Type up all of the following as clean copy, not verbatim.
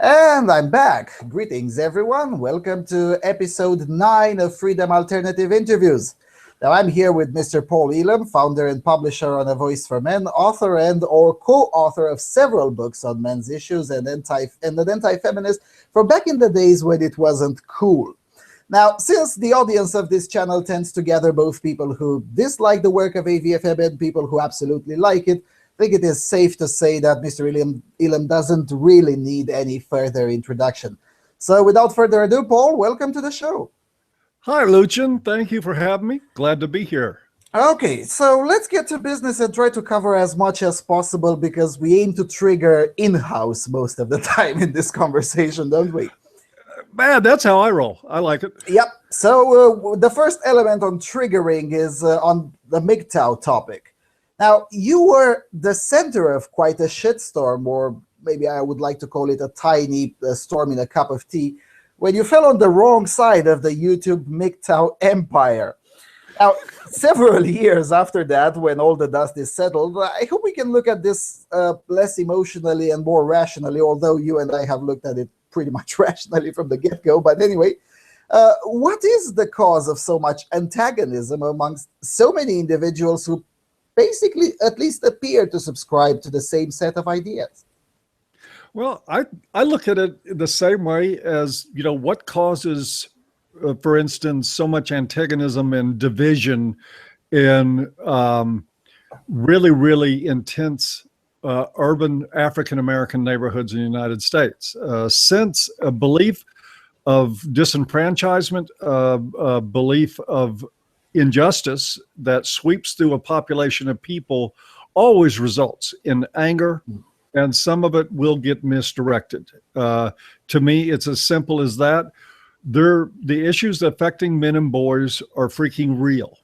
And I'm back. Greetings, everyone. Welcome to episode 9 of Freedom Alternative Interviews. Now, I'm here with Mr. Paul Elam, founder and publisher on A Voice for Men, author and or co-author of several books on men's issues and an anti-feminist from back in the days when it wasn't cool. Now, since the audience of this channel tends to gather both people who dislike the work of AVFM and people who absolutely like it, I think it is safe to say that Mr. Elam doesn't really need any further introduction. So without further ado, Paul, welcome to the show. Hi, Lucien. Thank you for having me. Glad to be here. Okay, so let's get to business and try to cover as much as possible because we aim to trigger in-house most of the time in this conversation, don't we? Man, that's how I roll. I like it. Yep. So the first element on triggering is on the MGTOW topic. Now, you were the center of quite a shitstorm, or maybe I would like to call it a tiny storm in a cup of tea, when you fell on the wrong side of the YouTube MGTOW empire. Now, several years after that, when all the dust is settled, I hope we can look at this less emotionally and more rationally, although you and I have looked at it pretty much rationally from the get-go. But anyway, what is the cause of so much antagonism amongst so many individuals who basically at least appear to subscribe to the same set of ideas? Well, I look at it the same way as, what causes, for instance, so much antagonism and division in really, really intense urban African-American neighborhoods in the United States. Since a belief of disenfranchisement, a belief of injustice that sweeps through a population of people always results in anger, and some of it will get misdirected. To me, it's as simple as that. The issues affecting men and boys are freaking real.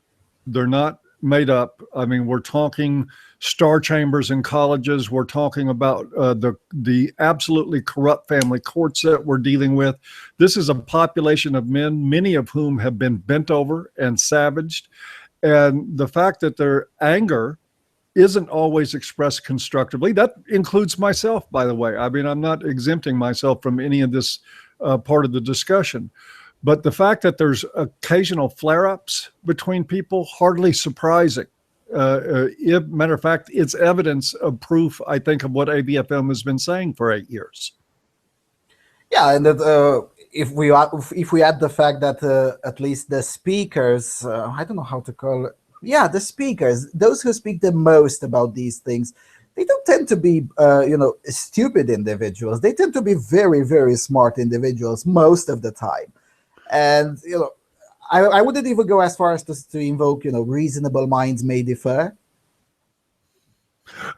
They're not made up. I mean, we're talking star chambers in colleges. We're talking about the absolutely corrupt family courts that we're dealing with. This is a population of men, many of whom have been bent over and savaged. And the fact that their anger isn't always expressed constructively, that includes myself, by the way. I mean, I'm not exempting myself from any of this part of the discussion. But the fact that there's occasional flare-ups between people, hardly surprising. Matter of fact, it's evidence of proof, I think, of what ABFM has been saying for 8 years. Yeah, and that, if we add the fact that at least the speakers, I don't know how to call it, yeah, the speakers, those who speak the most about these things, they don't tend to be, stupid individuals. They tend to be very, very smart individuals most of the time. And, I wouldn't even go as far as to invoke, reasonable minds may differ.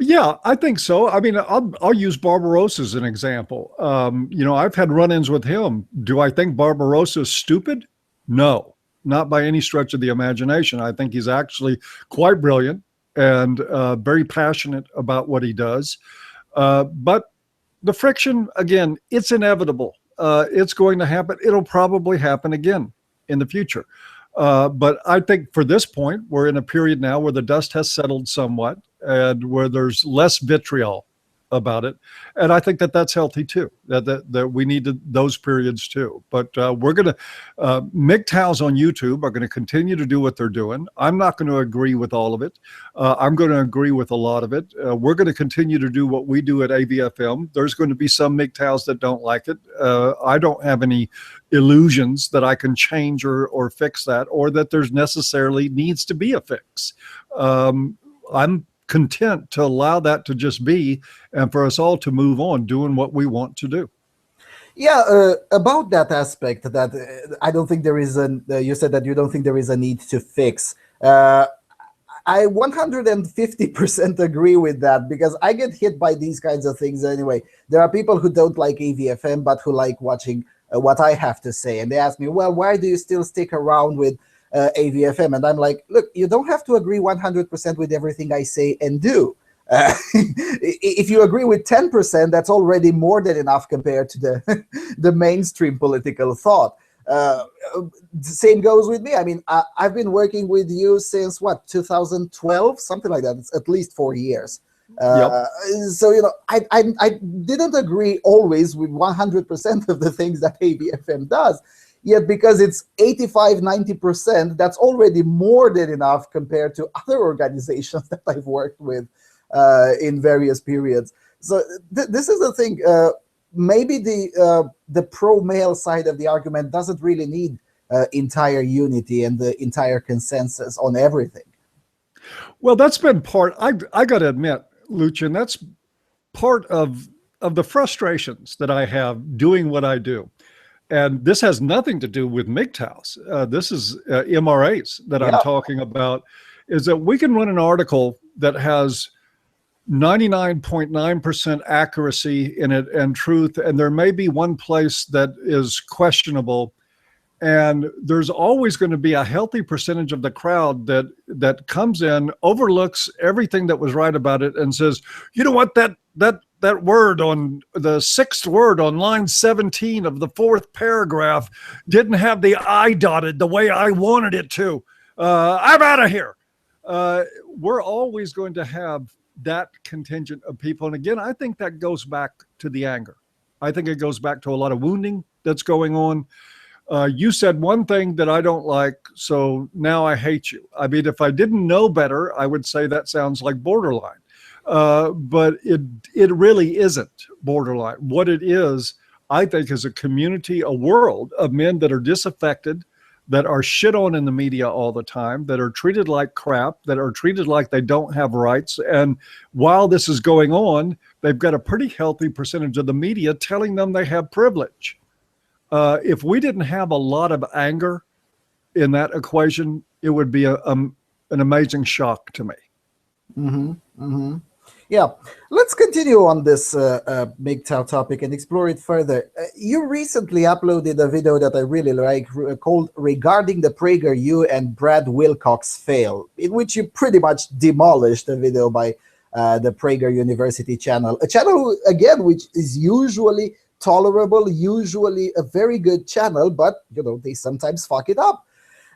Yeah, I think so. I mean, I'll use Barbarossa as an example. I've had run-ins with him. Do I think Barbarossa is stupid? No, not by any stretch of the imagination. I think he's actually quite brilliant and very passionate about what he does. But the friction, again, it's inevitable. It's going to happen. It'll probably happen again in the future. But I think for this point, we're in a period now where the dust has settled somewhat and where there's less vitriol about it. And I think that that's healthy too, that we need those periods too. But we're going to, MGTOWs on YouTube are going to continue to do what they're doing. I'm not going to agree with all of it. I'm going to agree with a lot of it. We're going to continue to do what we do at AVFM. There's going to be some MGTOWs that don't like it. I don't have any illusions that I can change or fix that, or that there's necessarily needs to be a fix. I'm content to allow that to just be, and for us all to move on doing what we want to do. Yeah, about that aspect, that I don't think there is you said that you don't think there is a need to fix. I 150% agree with that, because I get hit by these kinds of things anyway. There are people who don't like AVFM, but who like watching what I have to say. And they ask me, well, why do you still stick around with AVFM? And I'm like, look, you don't have to agree 100% with everything I say and do. If you agree with 10%, that's already more than enough compared to the mainstream political thought. Same goes with me. I mean, I've been working with you since, what, 2012? Something like that. It's at least 4 years. Yep. So, I didn't agree always with 100% of the things that ABFM does. Yet, because it's 85, 90%, that's already more than enough compared to other organizations that I've worked with in various periods. So this is the thing. Maybe the pro-male side of the argument doesn't really need entire unity and the entire consensus on everything. Well, that's been part. I got to admit, Lucian, that's part of the frustrations that I have doing what I do. And this has nothing to do with MGTOWs. This is MRAs that I'm talking about, is that we can run an article that has 99.9% accuracy in it and truth, and there may be one place that is questionable. And there's always going to be a healthy percentage of the crowd that comes in, overlooks everything that was right about it, and says, you know what, that word on the sixth word on line 17 of the fourth paragraph didn't have the I dotted the way I wanted it to. I'm out of here. We're always going to have that contingent of people. And again, I think that goes back to the anger. I think it goes back to a lot of wounding that's going on. You said one thing that I don't like, so now I hate you. I mean, if I didn't know better, I would say that sounds like borderline. But it really isn't borderline. What it is, I think, is a community, a world of men that are disaffected, that are shit on in the media all the time, that are treated like crap, that are treated like they don't have rights. And while this is going on, they've got a pretty healthy percentage of the media telling them they have privilege. If we didn't have a lot of anger in that equation, it would be an amazing shock to me. Mm-hmm. Mm-hmm. Yeah, let's continue on this MGTOW topic and explore it further. You recently uploaded a video that I really like called Regarding the PragerU and Brad Wilcox Fail, in which you pretty much demolished a video by the Prager University channel. A channel, again, which is usually tolerable, usually a very good channel, but, they sometimes fuck it up.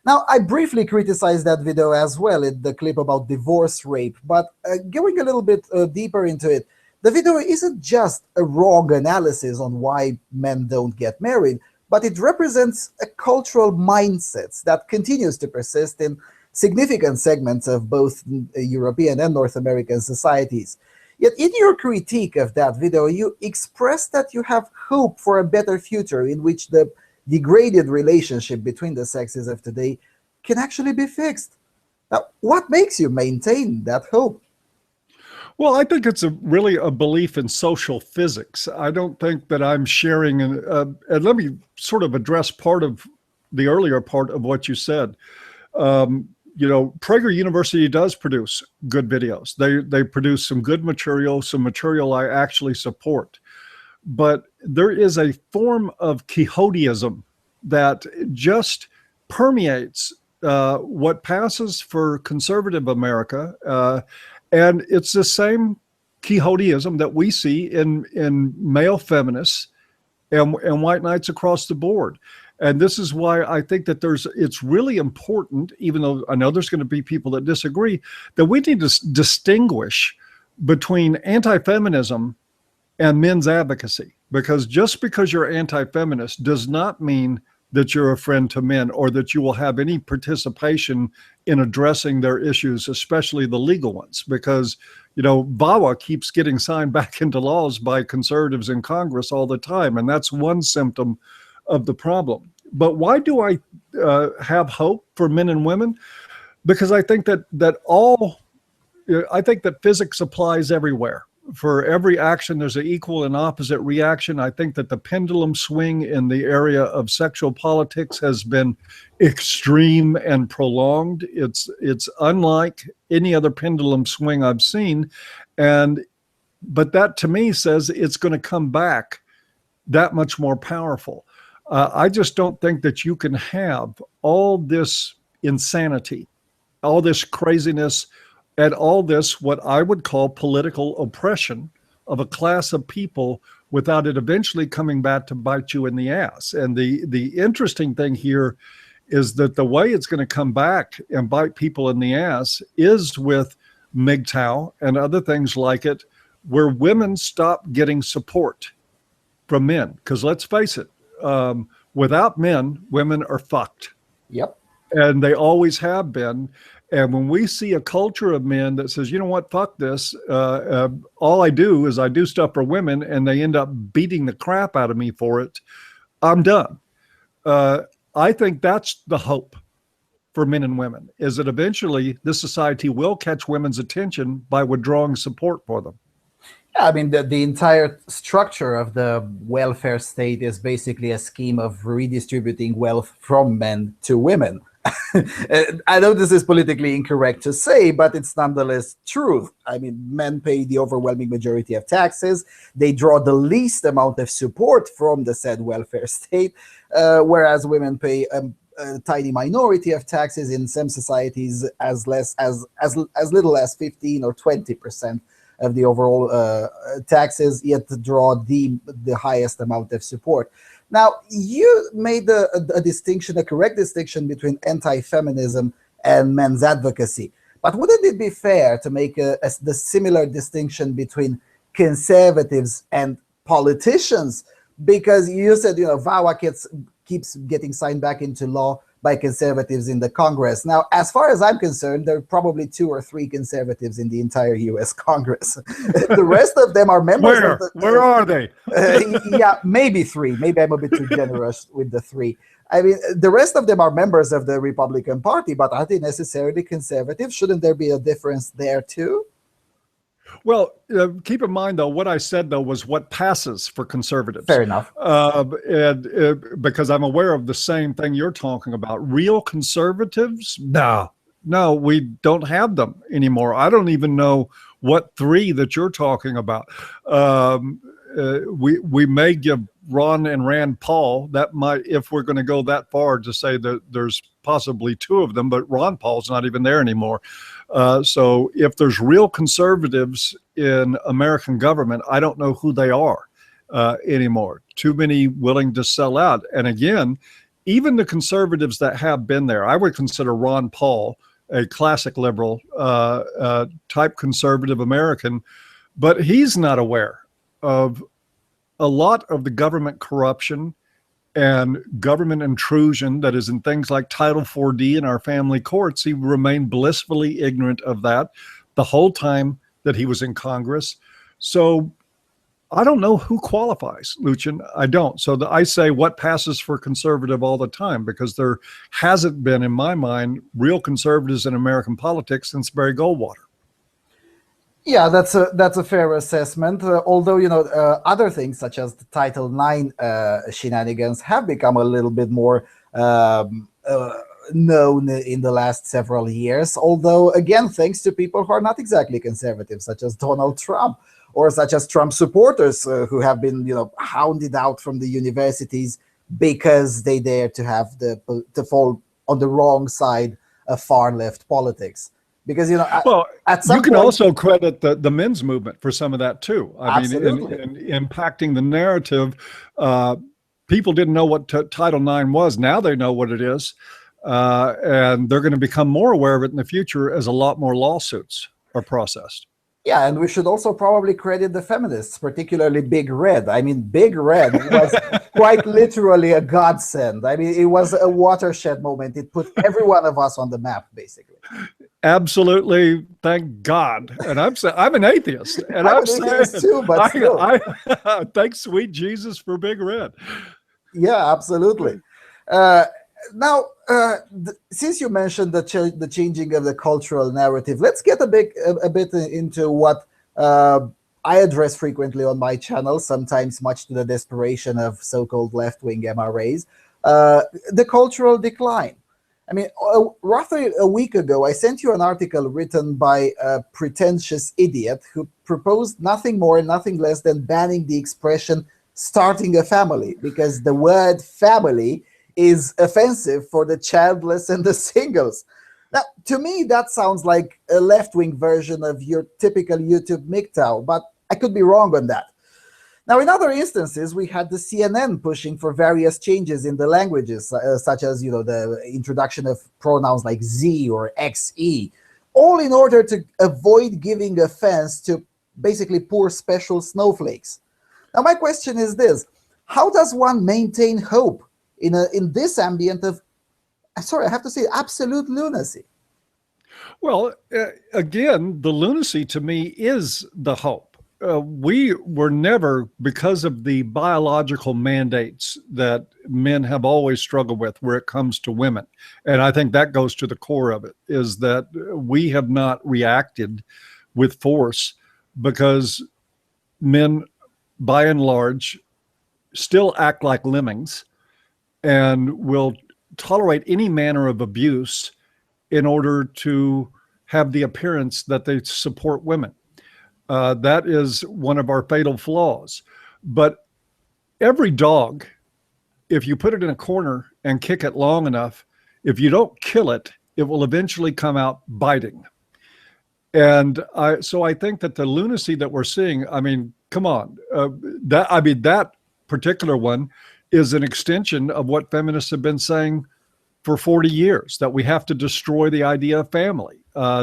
Now, I briefly criticized that video as well in the clip about divorce rape, but going a little bit deeper into it, the video isn't just a wrong analysis on why men don't get married, but it represents a cultural mindset that continues to persist in significant segments of both European and North American societies. Yet in your critique of that video, you express that you have hope for a better future in which the degraded relationship between the sexes of today can actually be fixed. Now, what makes you maintain that hope? Well, I think it's really a belief in social physics. I don't think that I'm sharing, and let me sort of address part of the earlier part of what you said. Prager University does produce good videos. They produce some good material, some material I actually support. But there is a form of Quixotism that just permeates what passes for conservative America. And it's the same Quixotism that we see in male feminists and white knights across the board. And this is why I think that it's really important, even though I know there's going to be people that disagree, that we need to distinguish between anti-feminism and men's advocacy. Because just because you're anti-feminist does not mean that you're a friend to men or that you will have any participation in addressing their issues, especially the legal ones. Because, VAWA keeps getting signed back into laws by conservatives in Congress all the time. And that's one symptom of the problem. But why do I have hope for men and women? Because I think that physics applies everywhere. For every action, there's an equal and opposite reaction. I think that the pendulum swing in the area of sexual politics has been extreme and prolonged. It's unlike any other pendulum swing I've seen. But that to me says it's going to come back that much more powerful. I just don't think that you can have all this insanity, all this craziness, and all this, what I would call political oppression of a class of people without it eventually coming back to bite you in the ass. And the interesting thing here is that the way it's going to come back and bite people in the ass is with MGTOW and other things like it, where women stop getting support from men. Because let's face it, without men, women are fucked. Yep. And they always have been. And when we see a culture of men that says, you know what, fuck this, all I do is I do stuff for women and they end up beating the crap out of me for it, I'm done. I think that's the hope for men and women, is that eventually this society will catch women's attention by withdrawing support for them. Yeah, I mean, the entire structure of the welfare state is basically a scheme of redistributing wealth from men to women. I know this is politically incorrect to say, but it's nonetheless truth. I mean, men pay the overwhelming majority of taxes. They draw the least amount of support from the said welfare state, whereas women pay a tiny minority of taxes, in some societies as little as 15 or 20% of the overall taxes, yet draw the highest amount of support. Now, you made a distinction, a correct distinction between anti-feminism and men's advocacy. But wouldn't it be fair to make the similar distinction between conservatives and politicians? Because you said, VAWA keeps getting signed back into law by conservatives in the Congress. Now, as far as I'm concerned, there are probably 2 or 3 conservatives in the entire U.S. Congress. The rest of them are members of the... Where are they? Yeah, maybe 3. Maybe I'm a bit too generous with the 3. I mean, the rest of them are members of the Republican Party, but are they necessarily conservative? Shouldn't there be a difference there too? Well, keep in mind, though, what I said, though, was what passes for conservatives. Fair enough. Because I'm aware of the same thing you're talking about. Real conservatives? No, we don't have them anymore. I don't even know what 3 that you're talking about. We may give Ron and Rand Paul, that might, if we're going to go that far to say that there's possibly 2 of them, but Ron Paul's not even there anymore. So if there's real conservatives in American government, I don't know who they are anymore. Too many willing to sell out. And again, even the conservatives that have been there, I would consider Ron Paul a classic liberal type conservative American, but he's not aware of a lot of the government corruption and government intrusion that is in things like Title 4D in our family courts. He remained blissfully ignorant of that the whole time that he was in Congress. So I don't know who qualifies, Lucian. I don't. So I say what passes for conservative all the time, because there hasn't been, in my mind, real conservatives in American politics since Barry Goldwater. Yeah, that's a fair assessment. Although, other things such as the Title IX shenanigans have become a little bit more known in the last several years. Although, again, thanks to people who are not exactly conservative, such as Donald Trump, or such as Trump supporters who have been, hounded out from the universities because they dare to have to fall on the wrong side of far left politics. Because, at some you can point, also credit the men's movement for some of that too. I mean, in impacting the narrative, people didn't know what Title IX was. Now they know what it is. And they're going to become more aware of it in the future as a lot more lawsuits are processed. Yeah, and we should also probably credit the feminists, particularly Big Red. I mean, Big Red was quite literally a godsend. I mean, it was a watershed moment. It put every one of us on the map, basically. Absolutely, thank God. And I'm an atheist, and I'm an atheist too, but still. I thank sweet Jesus for Big Red. Yeah, absolutely. Now, since you mentioned the changing of the cultural narrative, let's get a bit into what I address frequently on my channel, sometimes much to the desperation of so-called left-wing MRAs, the cultural decline. I mean, roughly a week ago, I sent you an article written by a pretentious idiot who proposed nothing more, nothing less than banning the expression starting a family, because the word family is offensive for the childless and the singles. Now, to me, that sounds like a left-wing version of your typical YouTube MGTOW, but I could be wrong on that. Now, in other instances, we had the CNN pushing for various changes in the languages, such as, the introduction of pronouns like Z or XE, all in order to avoid giving offense to basically poor special snowflakes. Now, my question is this: how does one maintain hope in this ambient of, sorry, I have to say, absolute lunacy? Well, again, the lunacy to me is the hope. We were never, because of the biological mandates that men have always struggled with where it comes to women. And I think that goes to the core of it, is that we have not reacted with force because men, by and large, still act like lemmings and will tolerate any manner of abuse in order to have the appearance that they support women. That is one of our fatal flaws. But every dog, if you put it in a corner and kick it long enough, if you don't kill it, it will eventually come out biting. And so I think that the lunacy that we're seeing, I mean, come on, that particular one is an extension of what feminists have been saying for 40 years, that we have to destroy the idea of family.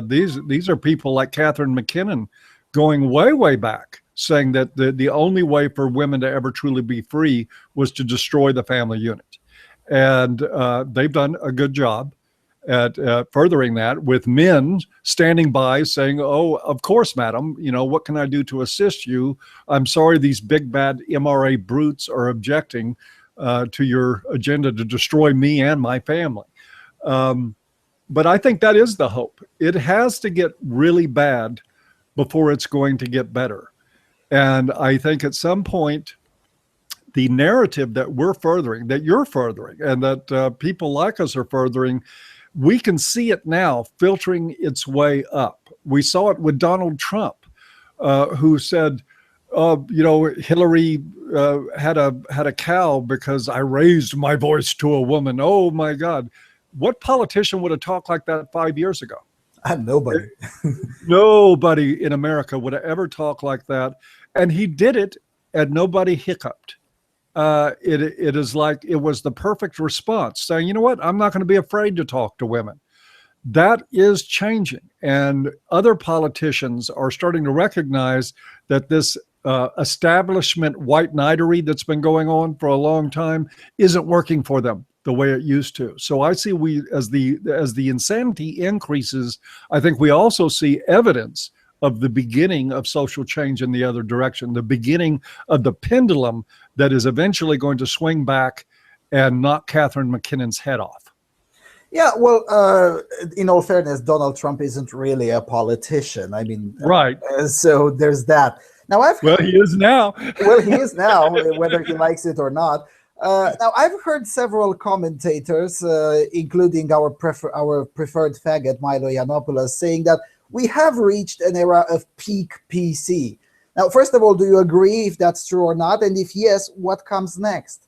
These are people like Catherine McKinnon going way, way back, saying that the only way for women to ever truly be free was to destroy the family unit. And they've done a good job at furthering that, with men standing by saying, oh, of course, madam, what can I do to assist you? I'm sorry, these big bad MRA brutes are objecting to your agenda to destroy me and my family. But I think that is the hope. It has to get really bad before it's going to get better. And I think at some point, the narrative that we're furthering, that you're furthering, and that people like us are furthering, we can see it now filtering its way up. We saw it with Donald Trump, who said, Hillary had a cow because I raised my voice to a woman. Oh my God. What politician would have talked like that 5 years ago? Nobody. Nobody in America would have ever talked like that. And he did it and nobody hiccuped. It is like it was the perfect response, saying, you know what, I'm not going to be afraid to talk to women. That is changing. And other politicians are starting to recognize that this establishment white knighterly that's been going on for a long time isn't working for them the way it used to. So I see as the insanity increases, I think we also see evidence of the beginning of social change in the other direction, the beginning of the pendulum that is eventually going to swing back and knock Catherine McKinnon's head off. Yeah, well, in all fairness, Donald Trump isn't really a politician. I mean, right. So there's that. Now he is now. Well, he is now, whether he likes it or not. Now, I've heard several commentators, including our preferred faggot, Milo Yiannopoulos, saying that we have reached an era of peak PC. Now, first of all, do you agree if that's true or not? And if yes, what comes next?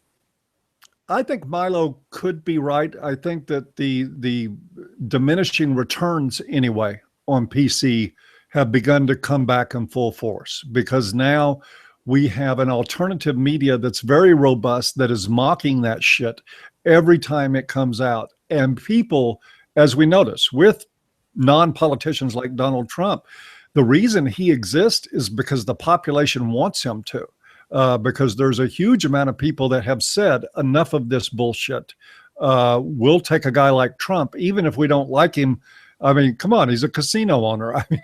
I think Milo could be right. I think that the diminishing returns anyway on PC have begun to come back in full force, because now we have an alternative media that's very robust, that is mocking that shit every time it comes out. And people, as we notice with non-politicians like Donald Trump, the reason he exists is because the population wants him to. Because there's a huge amount of people that have said enough of this bullshit. We'll take a guy like Trump, even if we don't like him. I mean, come on, he's a casino owner. I mean,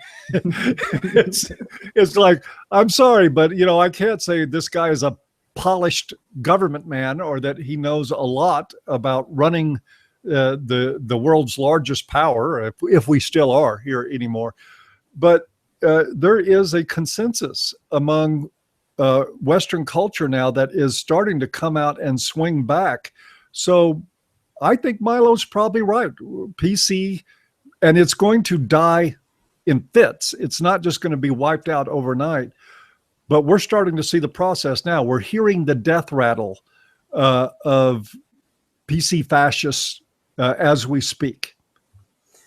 it's like, I'm sorry, but I can't say this guy is a polished government man, or that he knows a lot about running the world's largest power, if we still are here anymore. But there is a consensus among Western culture now that is starting to come out and swing back. So I think Milo's probably right. PC, and it's going to die in fits. It's not just going to be wiped out overnight, but we're starting to see the process now. We're hearing the death rattle of PC fascists as we speak.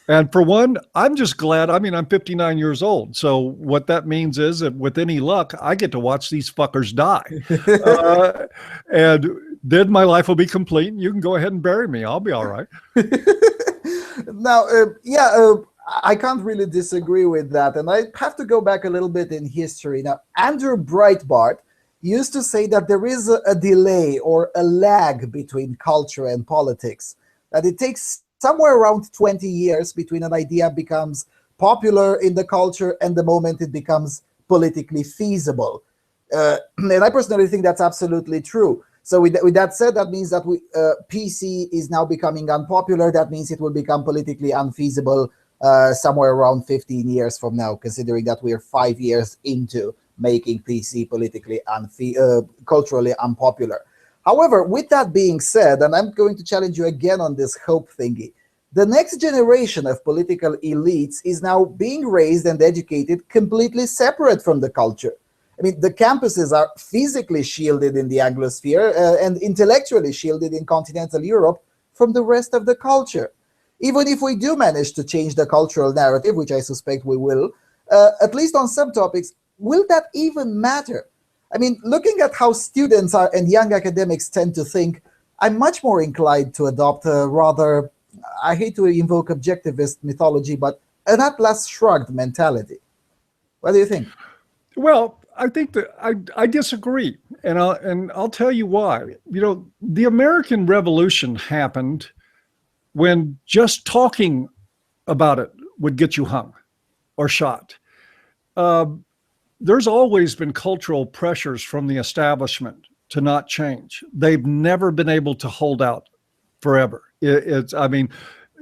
And for one, I'm just glad. I mean, I'm 59 years old. So what that means is that with any luck, I get to watch these fuckers die. And then my life will be complete. And you can go ahead and bury me. I'll be all right. Now, I can't really disagree with that. And I have to go back a little bit in history. Now, Andrew Breitbart used to say that there is a delay or a lag between culture and politics, that it takes somewhere around 20 years between an idea becomes popular in the culture and the moment it becomes politically feasible. And I personally think that's absolutely true. So with that said, that means that PC is now becoming unpopular. That means it will become politically unfeasible somewhere around 15 years from now, considering that we're 5 years into making PC politically culturally unpopular. However, with that being said, and I'm going to challenge you again on this hope thingy, the next generation of political elites is now being raised and educated completely separate from the culture. I mean, the campuses are physically shielded in the Anglosphere and intellectually shielded in continental Europe from the rest of the culture. Even if we do manage to change the cultural narrative, which I suspect we will, at least on some topics, will that even matter? I mean, looking at how students are and young academics tend to think, I'm much more inclined to adopt a rather, I hate to invoke objectivist mythology, but an Atlas Shrugged mentality. What do you think? Well, I think that I disagree, and I'll tell you why. You know, the American Revolution happened when just talking about it would get you hung or shot. There's always been cultural pressures from the establishment to not change. They've never been able to hold out forever. I mean,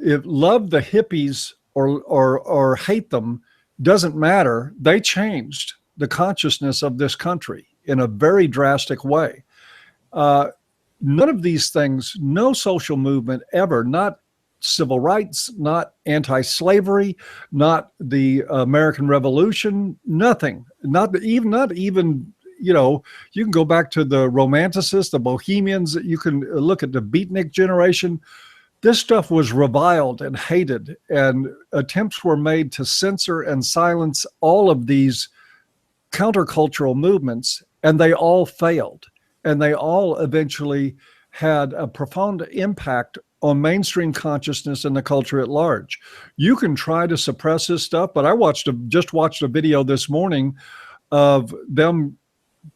love the hippies or hate them doesn't matter. They changed the consciousness of this country in a very drastic way. None of these things, no social movement ever, not civil rights, not anti-slavery, not the American Revolution, nothing, not even, you know, you can go back to the Romanticists, the Bohemians, you can look at the Beatnik generation. This stuff was reviled and hated, and attempts were made to censor and silence all of these countercultural movements, and they all failed. And they all eventually had a profound impact on mainstream consciousness and the culture at large. You can try to suppress this stuff, but I just watched a video this morning of them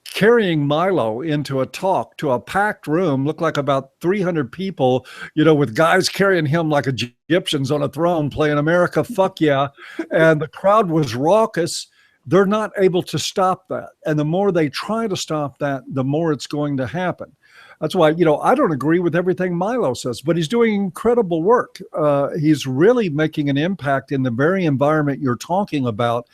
carrying Milo into a talk to a packed room, looked like about 300 people, you know, with guys carrying him like Egyptians on a throne playing America, fuck yeah. And the crowd was raucous. They're not able to stop that. And the more they try to stop that, the more it's going to happen. That's why, you know, I don't agree with everything Milo says, but he's doing incredible work. He's really making an impact in the very environment you're talking about.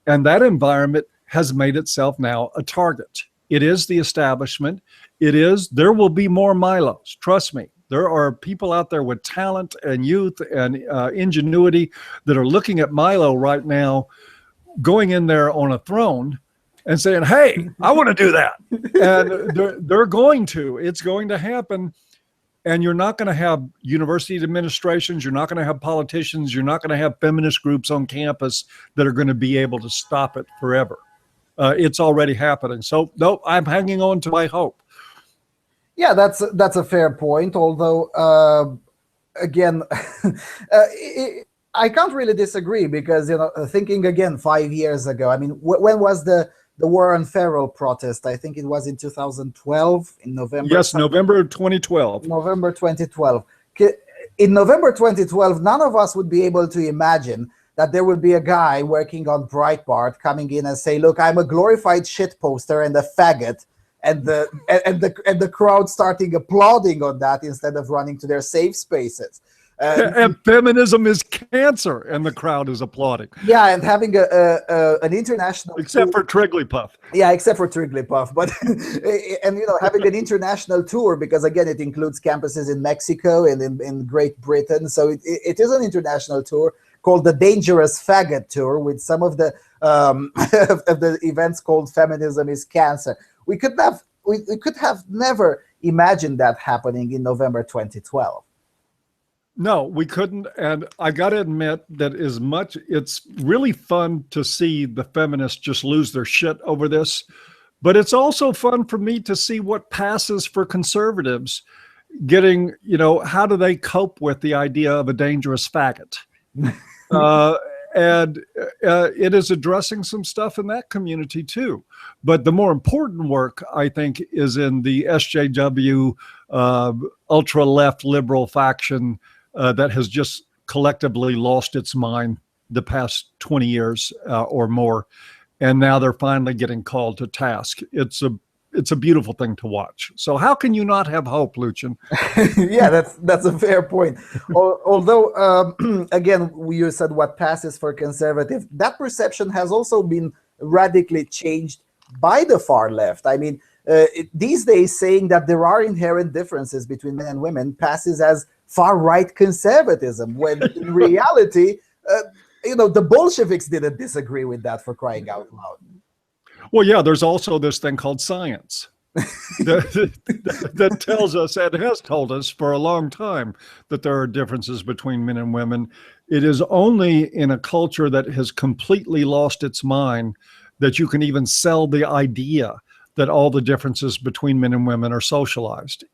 And that environment has made itself now a target. It is the establishment. There will be more Milos. Trust me. There are people out there with talent and youth and ingenuity that are looking at Milo right now, going in there on a throne and saying, hey, I want to do that. And they're going to. It's going to happen. And you're not going to have university administrations. You're not going to have politicians. You're not going to have feminist groups on campus that are going to be able to stop it forever. It's already happening. So, no, I'm hanging on to my hope. Yeah, that's a fair point. Although, again, I can't really disagree because, you know, thinking again 5 years ago, I mean, when was the war on feral protest? I think it was in 2012, in November. Yes, November 2012. November 2012. In November 2012, none of us would be able to imagine that there would be a guy working on Breitbart coming in and say, look, I'm a glorified shit poster and a faggot, and the crowd starting applauding on that instead of running to their safe spaces. And feminism is cancer, and the crowd is applauding. Yeah, and having an international except for Trigglypuff. Yeah, except for Trigglypuff, but and you know, having an international tour, because again, it includes campuses in Mexico and in Great Britain. So it is an international tour called the Dangerous Faggot Tour, with some of the of the events called Feminism is Cancer. We could have never imagined that happening in November 2012. No, we couldn't. And I got to admit that it's really fun to see the feminists just lose their shit over this. But it's also fun for me to see what passes for conservatives getting, you know, how do they cope with the idea of a dangerous faggot? Uh, and it is addressing some stuff in that community too. But the more important work, I think, is in the SJW ultra left liberal faction that has just collectively lost its mind the past 20 years or more. And now they're finally getting called to task. It's a beautiful thing to watch. So how can you not have hope, Lucian? Yeah, that's a fair point. Although, again, you said what passes for conservative, that perception has also been radically changed by the far left. I mean, these days saying that there are inherent differences between men and women passes as far-right conservatism, when in reality, the Bolsheviks didn't disagree with that, for crying out loud. Well, yeah, there's also this thing called science that tells us, and has told us for a long time, that there are differences between men and women. It is only in a culture that has completely lost its mind that you can even sell the idea that all the differences between men and women are socialized.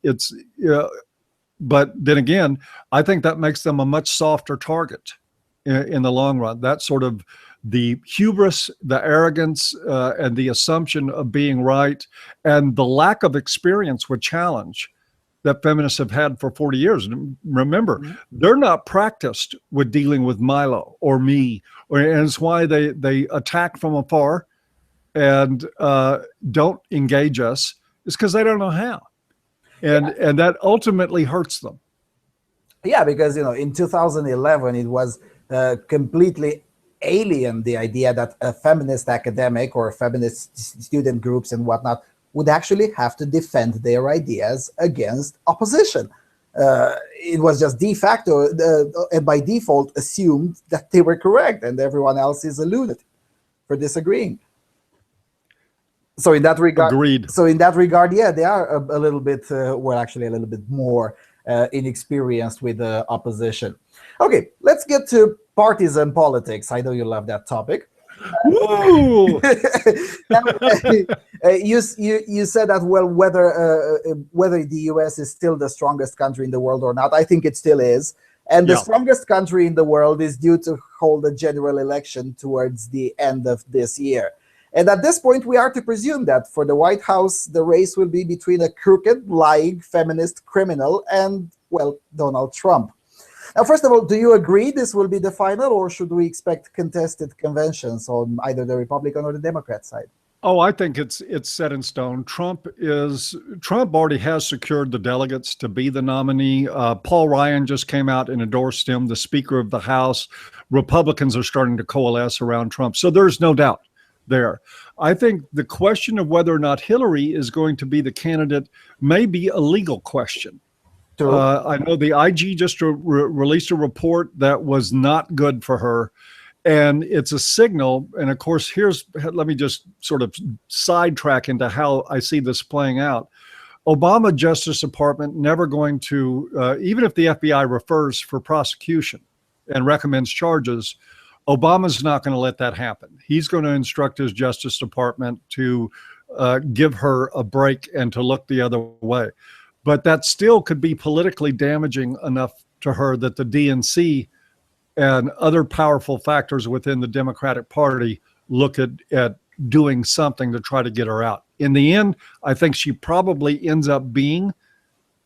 But then again, I think that makes them a much softer target in the long run. That sort of the hubris, the arrogance, and the assumption of being right, and the lack of experience with challenge that feminists have had for 40 years. And remember, they're not practiced with dealing with Milo or me, and it's why they attack from afar and don't engage us. It's because they don't know how, and that ultimately hurts them. Yeah, because in 2011 it was completely alien, the idea that a feminist academic or feminist student groups and whatnot would actually have to defend their ideas against opposition. It was just de facto and by default assumed that they were correct and everyone else is a lunatic for disagreeing. So in that regard, agreed. So in that regard, yeah, they are a little bit, actually a little bit more inexperienced with opposition. Okay, let's get to partisan politics. I know you love that topic. Now, you said that, well, whether the US is still the strongest country in the world or not, I think it still is. And the strongest country in the world is due to hold a general election towards the end of this year. And at this point, we are to presume that for the White House, the race will be between a crooked, lying, feminist criminal and, well, Donald Trump. Now, first of all, do you agree this will be the final, or should we expect contested conventions on either the Republican or the Democrat side? Oh, I think it's set in stone. Trump already has secured the delegates to be the nominee. Paul Ryan just came out and endorsed him, the Speaker of the House. Republicans are starting to coalesce around Trump. So there's no doubt there. I think the question of whether or not Hillary is going to be the candidate may be a legal question. I know the IG just released a report that was not good for her. And it's a signal. And of course, let me just sort of sidetrack into how I see this playing out. Obama Justice Department never going to, even if the FBI refers for prosecution and recommends charges, Obama's not going to let that happen. He's going to instruct his Justice Department to give her a break and to look the other way. But that still could be politically damaging enough to her that the DNC and other powerful factors within the Democratic Party look at doing something to try to get her out. In the end, I think she probably ends up being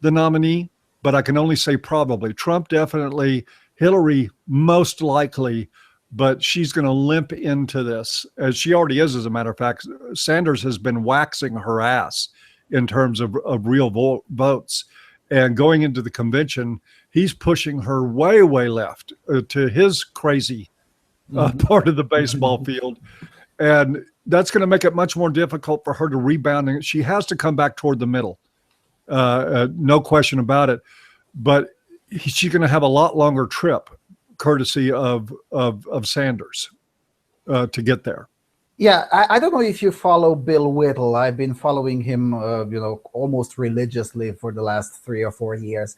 the nominee, but I can only say probably. Trump definitely, Hillary most likely, but she's going to limp into this, as she already is, as a matter of fact. Sanders has been waxing her ass in terms of real votes. And going into the convention, he's pushing her way, way left to his crazy part of the baseball field. And that's going to make it much more difficult for her to rebound. And she has to come back toward the middle, no question about it. But she's going to have a lot longer trip, courtesy of Sanders, to get there. Yeah, I don't know if you follow Bill Whittle. I've been following him, almost religiously for the last 3 or 4 years.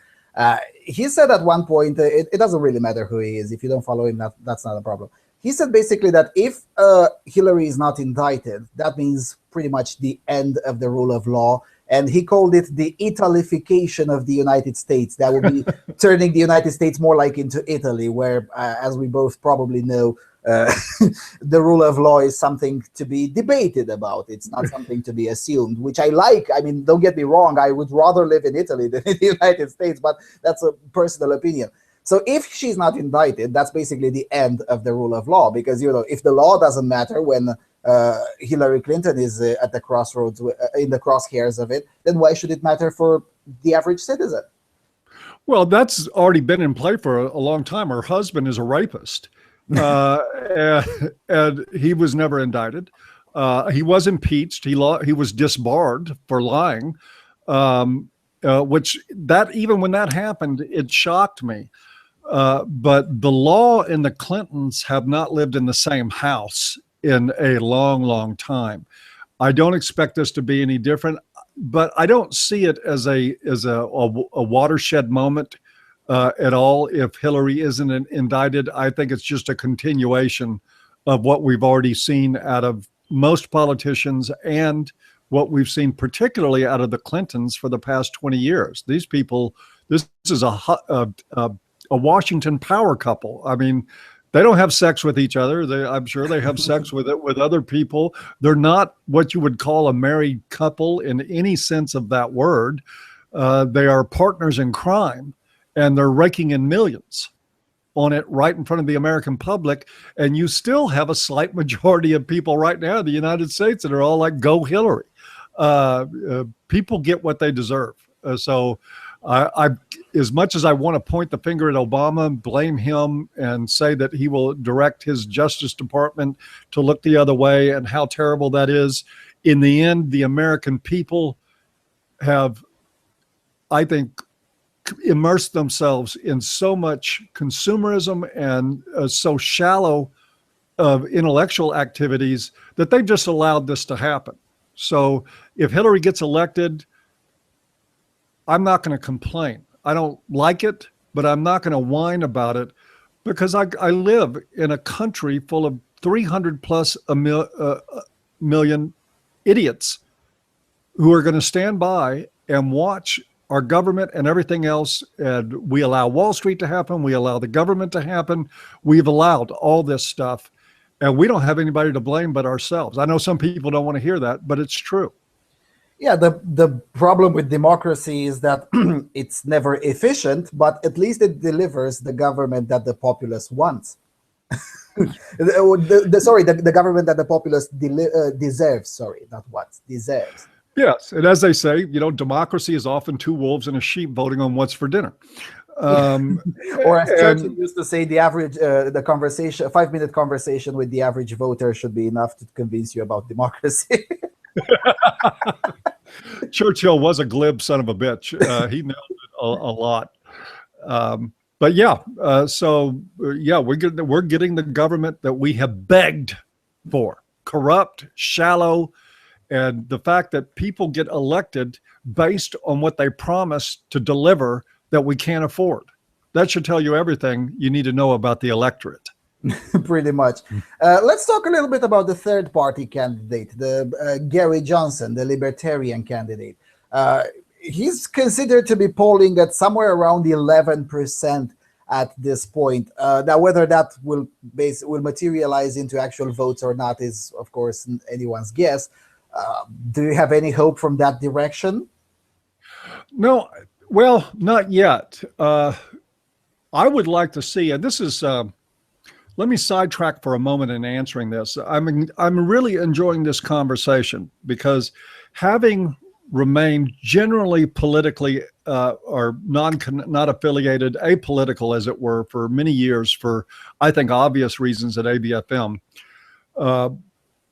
He said at one point, it doesn't really matter who he is. If you don't follow him, that's not a problem. He said basically that if Hillary is not indicted, that means pretty much the end of the rule of law. and he called it the Italification of the United States. That would be turning the United States more like into Italy, where, as we both probably know, the rule of law is something to be debated about. It's not something to be assumed, which I like. I mean, don't get me wrong, I would rather live in Italy than in the United States, but that's a personal opinion. So if she's not indicted, that's basically the end of the rule of law, because, if the law doesn't matter when Hillary Clinton is at the crossroads, in the crosshairs of it, then why should it matter for the average citizen? Well, that's already been in play for a long time. Her husband is a rapist, and he was never indicted. He was impeached. He was disbarred for lying, which even when that happened, it shocked me. But the law and the Clintons have not lived in the same house in a long, long time. I don't expect this to be any different, but I don't see it as a watershed moment at all. If Hillary isn't indicted, I think it's just a continuation of what we've already seen out of most politicians and what we've seen particularly out of the Clintons for the past 20 years. These people, this is a Washington power couple. I mean, they don't have sex with each other. I'm sure they have sex with other people. They're not what you would call a married couple in any sense of that word. They are partners in crime, and they're raking in millions on it right in front of the American public. And you still have a slight majority of people right now in the United States that are all like, go Hillary. People get what they deserve. So I as much as I want to point the finger at Obama, blame him, and say that he will direct his Justice Department to look the other way and how terrible that is, in the end, the American people have, I think, immersed themselves in so much consumerism and so shallow of intellectual activities that they've just allowed this to happen. So if Hillary gets elected, I'm not going to complain. I don't like it, but I'm not going to whine about it, because I live in a country full of 300 plus million idiots who are going to stand by and watch our government and everything else. And we allow Wall Street to happen. We allow the government to happen. We've allowed all this stuff, and we don't have anybody to blame but ourselves. I know some people don't want to hear that, but it's true. Yeah, the problem with democracy is that it's never efficient, but at least it delivers the government that the populace wants. The government that the populace deserves. Sorry, not wants, deserves. Yes, and as they say, democracy is often two wolves and a sheep voting on what's for dinner. Or as Churchill used to say, the average, the conversation, a 5-minute conversation with the average voter should be enough to convince you about democracy. Churchill was a glib son of a bitch. He nailed it a lot. But yeah, we're getting the government that we have begged for: corrupt, shallow, and the fact that people get elected based on what they promise to deliver that we can't afford. That should tell you everything you need to know about the electorate. Pretty much. Let's talk a little bit about the third party candidate, the Gary Johnson, the Libertarian candidate. He's considered to be polling at somewhere around 11% at this point. Now, whether that will materialize into actual votes or not is, of course, anyone's guess. Do you have any hope from that direction? No, well, not yet. I would like to see, and this is... let me sidetrack for a moment in answering this. I'm really enjoying this conversation, because having remained generally politically or not affiliated, apolitical as it were, for many years, for I think obvious reasons at ABFM,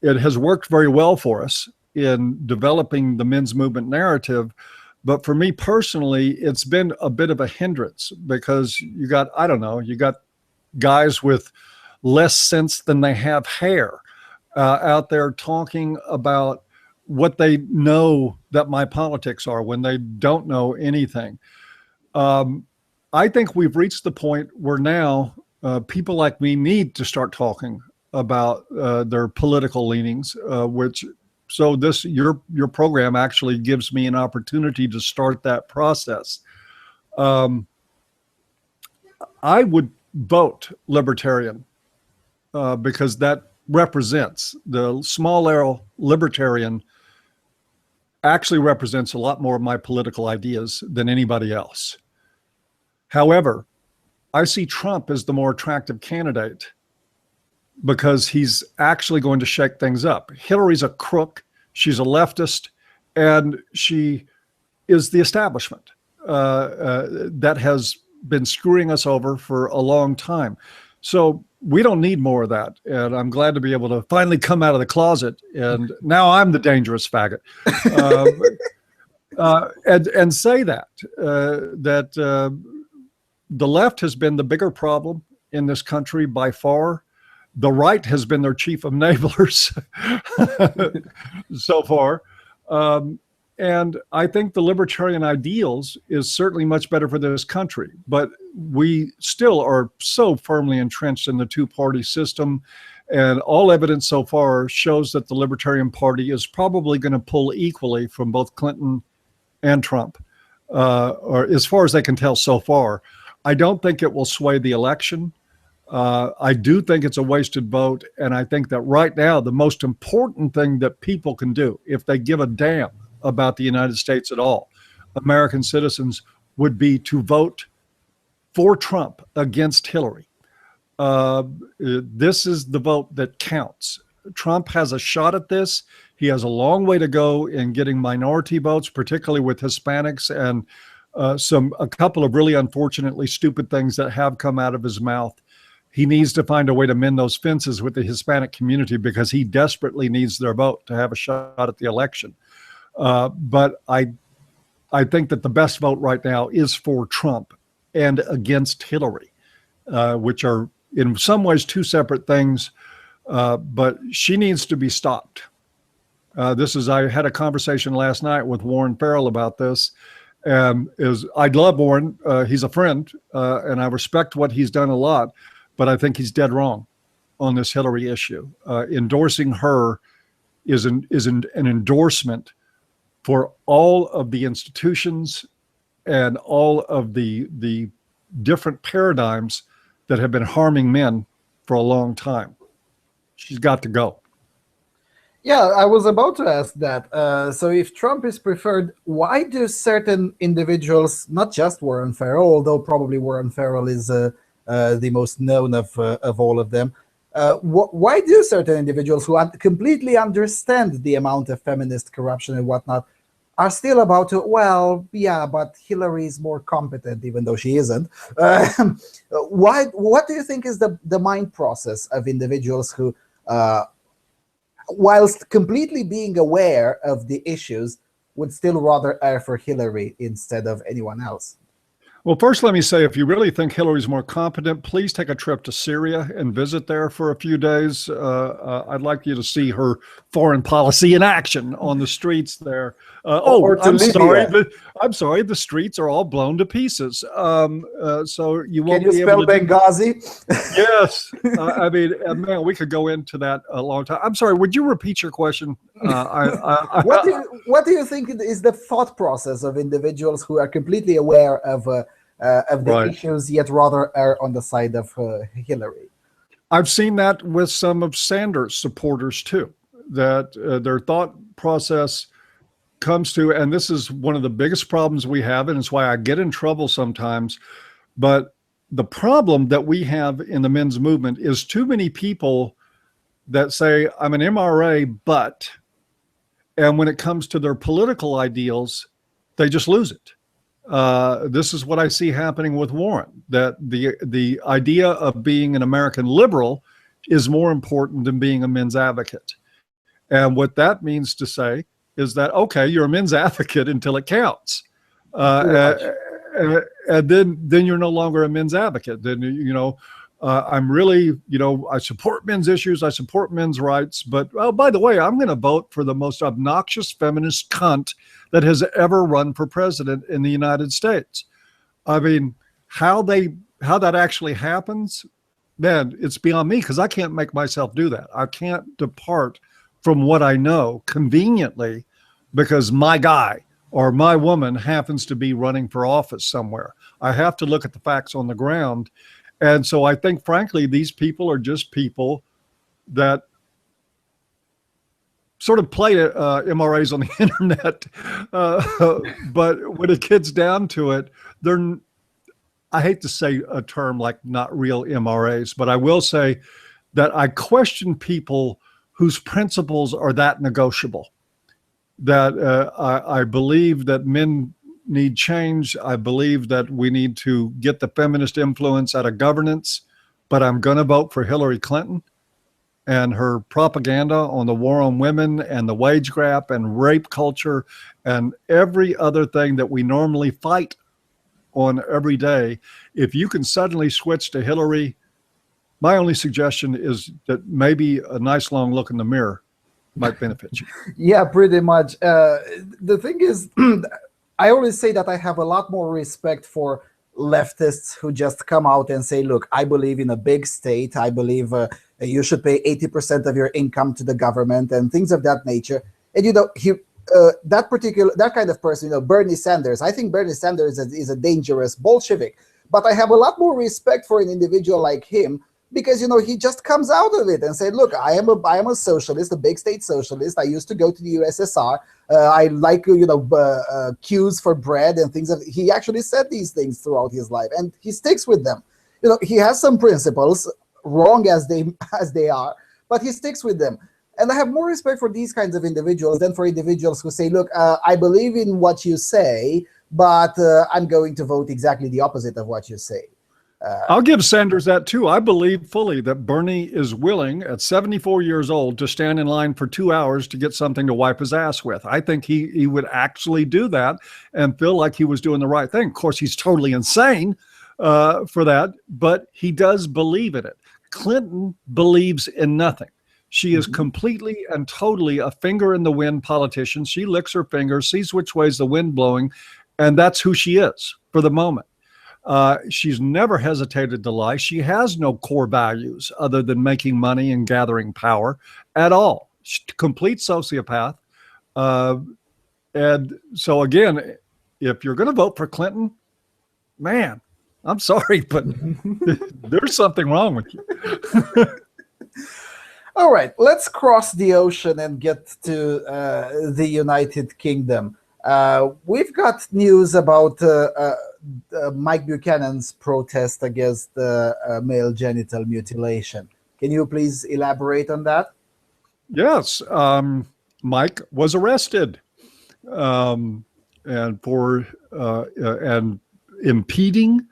it has worked very well for us in developing the men's movement narrative. But for me personally, it's been a bit of a hindrance, because you got guys with less sense than they have hair out there talking about what they know that my politics are when they don't know anything. I think we've reached the point where now people like me need to start talking about their political leanings, which So your program actually gives me an opportunity to start that process. I would vote libertarian because that represents the small L libertarian actually represents a lot more of my political ideas than anybody else. However, I see Trump as the more attractive candidate because he's actually going to shake things up. Hillary's a crook. She's a leftist, and she is the establishment that has been screwing us over for a long time. So we don't need more of that. And I'm glad to be able to finally come out of the closet. And now I'm the dangerous faggot. And say that the left has been the bigger problem in this country by far. The right has been their chief enablers so far. And I think the libertarian ideals is certainly much better for this country. But we still are so firmly entrenched in the two-party system. And all evidence so far shows that the Libertarian Party is probably going to pull equally from both Clinton and Trump, or as far as they can tell so far. I don't think it will sway the election. I do think it's a wasted vote. And I think that right now, the most important thing that people can do, if they give a damn about the United States at all, American citizens, would be to vote for Trump against Hillary. This is the vote that counts. Trump has a shot at this. He has a long way to go in getting minority votes, particularly with Hispanics, and a couple of really unfortunately stupid things that have come out of his mouth. He needs to find a way to mend those fences with the Hispanic community because he desperately needs their vote to have a shot at the election. But I think that the best vote right now is for Trump and against Hillary, which are in some ways two separate things, but she needs to be stopped. I had a conversation last night with Warren Farrell about this. I love Warren. He's a friend, and I respect what he's done a lot, but I think he's dead wrong on this Hillary issue. Endorsing her is an endorsement for all of the institutions and all of the different paradigms that have been harming men for a long time. She's got to go. Yeah, I was about to ask that. So if Trump is preferred, why do certain individuals, not just Warren Farrell, although probably Warren Farrell is the most known of all of them, why do certain individuals who completely understand the amount of feminist corruption and whatnot are still about to, well, yeah, but Hillary is more competent, even though she isn't. What do you think is the mind process of individuals who, whilst completely being aware of the issues, would still rather err for Hillary instead of anyone else? Well, first, let me say, if you really think Hillary's more competent, please take a trip to Syria and visit there for a few days. I'd like you to see her foreign policy in action on the streets there. I'm sorry. The streets are all blown to pieces. So you won't be able to. Can you spell Benghazi? Yes. I mean, man, we could go into that a long time. I'm sorry. Would you repeat your question? What do you think is the thought process of individuals who are completely aware of the issues, yet rather err on the side of Hillary? I've seen that with some of Sanders' supporters too, that their thought process comes to, and this is one of the biggest problems we have, and it's why I get in trouble sometimes, but the problem that we have in the men's movement is too many people that say, I'm an MRA, but, and when it comes to their political ideals, they just lose it. This is what I see happening with Warren, that the idea of being an American liberal is more important than being a men's advocate. And what that means to say is that, okay, you're a men's advocate until it counts. And then you're no longer a men's advocate. Then, I'm really, I support men's issues. I support men's rights. But, oh, by the way, I'm going to vote for the most obnoxious feminist cunt that has ever run for president in the United States. I mean, how that actually happens, man, it's beyond me because I can't make myself do that. I can't depart from what I know conveniently because my guy or my woman happens to be running for office somewhere. I have to look at the facts on the ground. And so I think, frankly, these people are just people that sort of play MRAs on the internet. But when it gets down to it, they're, I hate to say a term like not real MRAs, but I will say that I question people whose principles are that negotiable. That I believe that men need change. I believe that we need to get the feminist influence out of governance, but I'm going to vote for Hillary Clinton and her propaganda on the war on women and the wage gap and rape culture and every other thing that we normally fight on every day. If you can suddenly switch to Hillary, my only suggestion is that maybe a nice long look in the mirror might benefit you. Yeah, pretty much. The thing is, I always say that I have a lot more respect for leftists who just come out and say, look, I believe in a big state. I believe you should pay 80% of your income to the government and things of that nature. And, that kind of person, Bernie Sanders, I think Bernie Sanders is a dangerous Bolshevik. But I have a lot more respect for an individual like him because, he just comes out of it and said, look, I am a socialist, a big state socialist. I used to go to the USSR. I like, queues for bread and things. He actually said these things throughout his life, and he sticks with them. He has some principles, wrong as they are, but he sticks with them. And I have more respect for these kinds of individuals than for individuals who say, look, I believe in what you say, but I'm going to vote exactly the opposite of what you say. I'll give Sanders that too. I believe fully that Bernie is willing at 74 years old to stand in line for 2 hours to get something to wipe his ass with. I think he would actually do that and feel like he was doing the right thing. Of course, he's totally insane for that, but he does believe in it. Clinton believes in nothing. She is completely and totally a finger in the wind politician. She licks her fingers, sees which way's the wind blowing, and that's who she is for the moment. She's never hesitated to lie. She has no core values other than making money and gathering power at all. She's a complete sociopath. And so again, if you're going to vote for Clinton, man, I'm sorry, but there's something wrong with you. All right, let's cross the ocean and get to the United Kingdom. We've got news about Mike Buchanan's protest against male genital mutilation. Can you please elaborate on that? Yes, Mike was arrested and for and impeding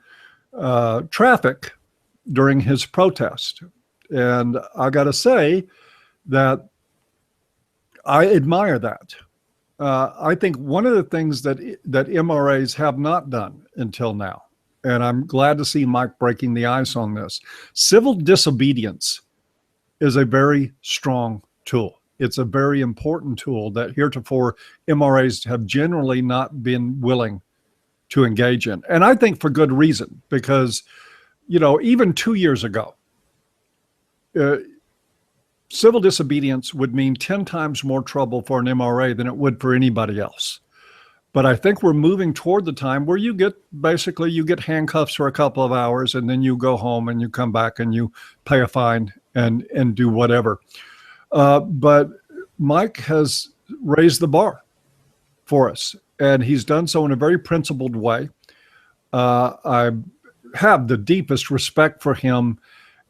traffic during his protest. And I got to say that I admire that. I think one of the things that MRAs have not done until now, and I'm glad to see Mike breaking the ice on this, civil disobedience is a very strong tool. It's a very important tool that heretofore MRAs have generally not been willing to engage in. And I think for good reason, because, even 2 years ago, civil disobedience would mean 10 times more trouble for an MRA than it would for anybody else. But I think we're moving toward the time where you get handcuffs for a couple of hours and then you go home and you come back and you pay a fine and do whatever. But Mike has raised the bar for us, and he's done so in a very principled way. I have the deepest respect for him.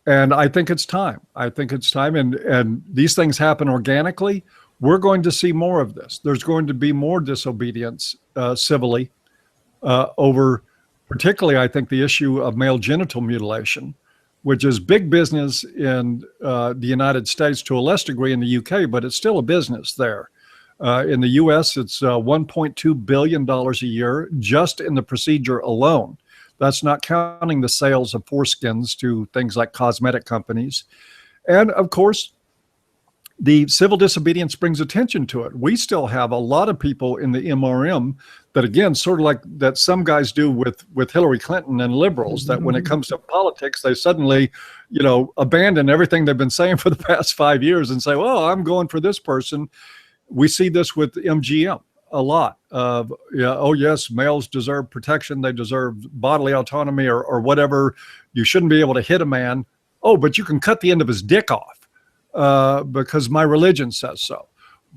And I think it's time. And these things happen organically. We're going to see more of this. There's going to be more disobedience civilly over, particularly, I think, the issue of male genital mutilation, which is big business in the United States, to a less degree in the UK, but it's still a business there. In the US, it's $1.2 billion a year just in the procedure alone. That's not counting the sales of foreskins to things like cosmetic companies. And of course, the civil disobedience brings attention to it. We still have a lot of people in the MRM that, again, sort of like that some guys do with Hillary Clinton and liberals, that when it comes to politics, they suddenly, abandon everything they've been saying for the past 5 years and say, well, I'm going for this person. We see this with MGM a lot. Oh, yes, males deserve protection. They deserve bodily autonomy or whatever. You shouldn't be able to hit a man. Oh, but you can cut the end of his dick off because my religion says so.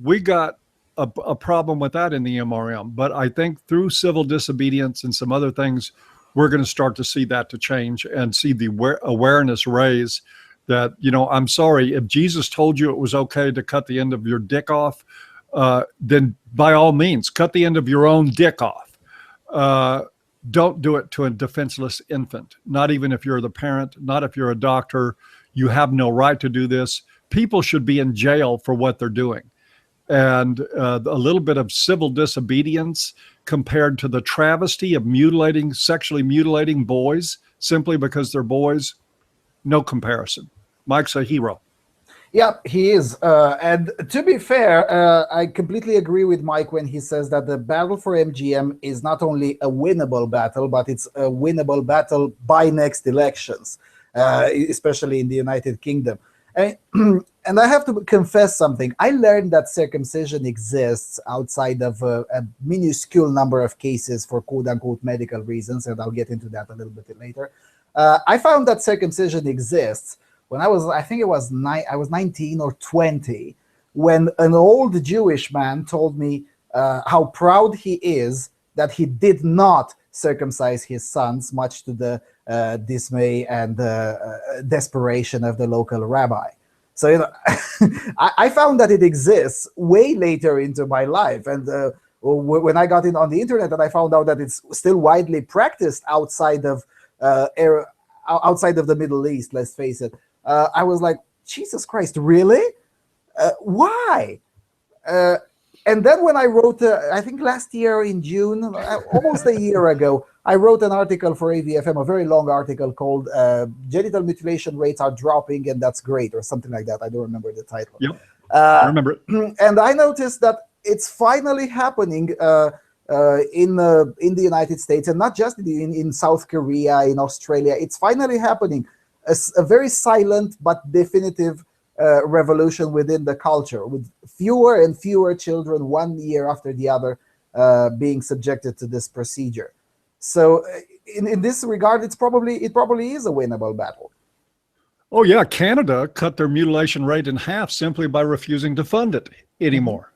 We got a problem with that in the MRM, but I think through civil disobedience and some other things, we're going to start to see that to change and see the awareness raise that, I'm sorry, if Jesus told you it was okay to cut the end of your dick off, then by all means, cut the end of your own dick off. Don't do it to a defenseless infant, not even if you're the parent, not if you're a doctor. You have no right to do this. People should be in jail for what they're doing. And a little bit of civil disobedience compared to the travesty of sexually mutilating boys simply because they're boys, no comparison. Mike's a hero. Yeah, he is. And to be fair, I completely agree with Mike when he says that the battle for MGM is not only a winnable battle, but it's a winnable battle by next elections, especially in the United Kingdom. And I have to confess something. I learned that circumcision exists outside of a minuscule number of cases for quote-unquote medical reasons, and I'll get into that a little bit later. I found that circumcision exists when I was 19 or 20, when an old Jewish man told me how proud he is that he did not circumcise his sons, much to the dismay and desperation of the local rabbi. So, I found that it exists way later into my life. And when I got in on the internet and I found out that it's still widely practiced outside of the Middle East, let's face it, I was like, Jesus Christ, really? Why? And then when I wrote, I think last year in June, almost a year ago, I wrote an article for AVFM, a very long article called Genital Mutilation Rates Are Dropping, and That's Great, or something like that. I don't remember the title. Yep, I remember it. And I noticed that it's finally happening in the United States, and not just in South Korea, in Australia. It's finally happening. A very silent but definitive revolution within the culture, with fewer and fewer children 1 year after the other being subjected to this procedure. So in this regard, it probably is a winnable battle. Oh yeah, Canada cut their mutilation rate in half simply by refusing to fund it anymore.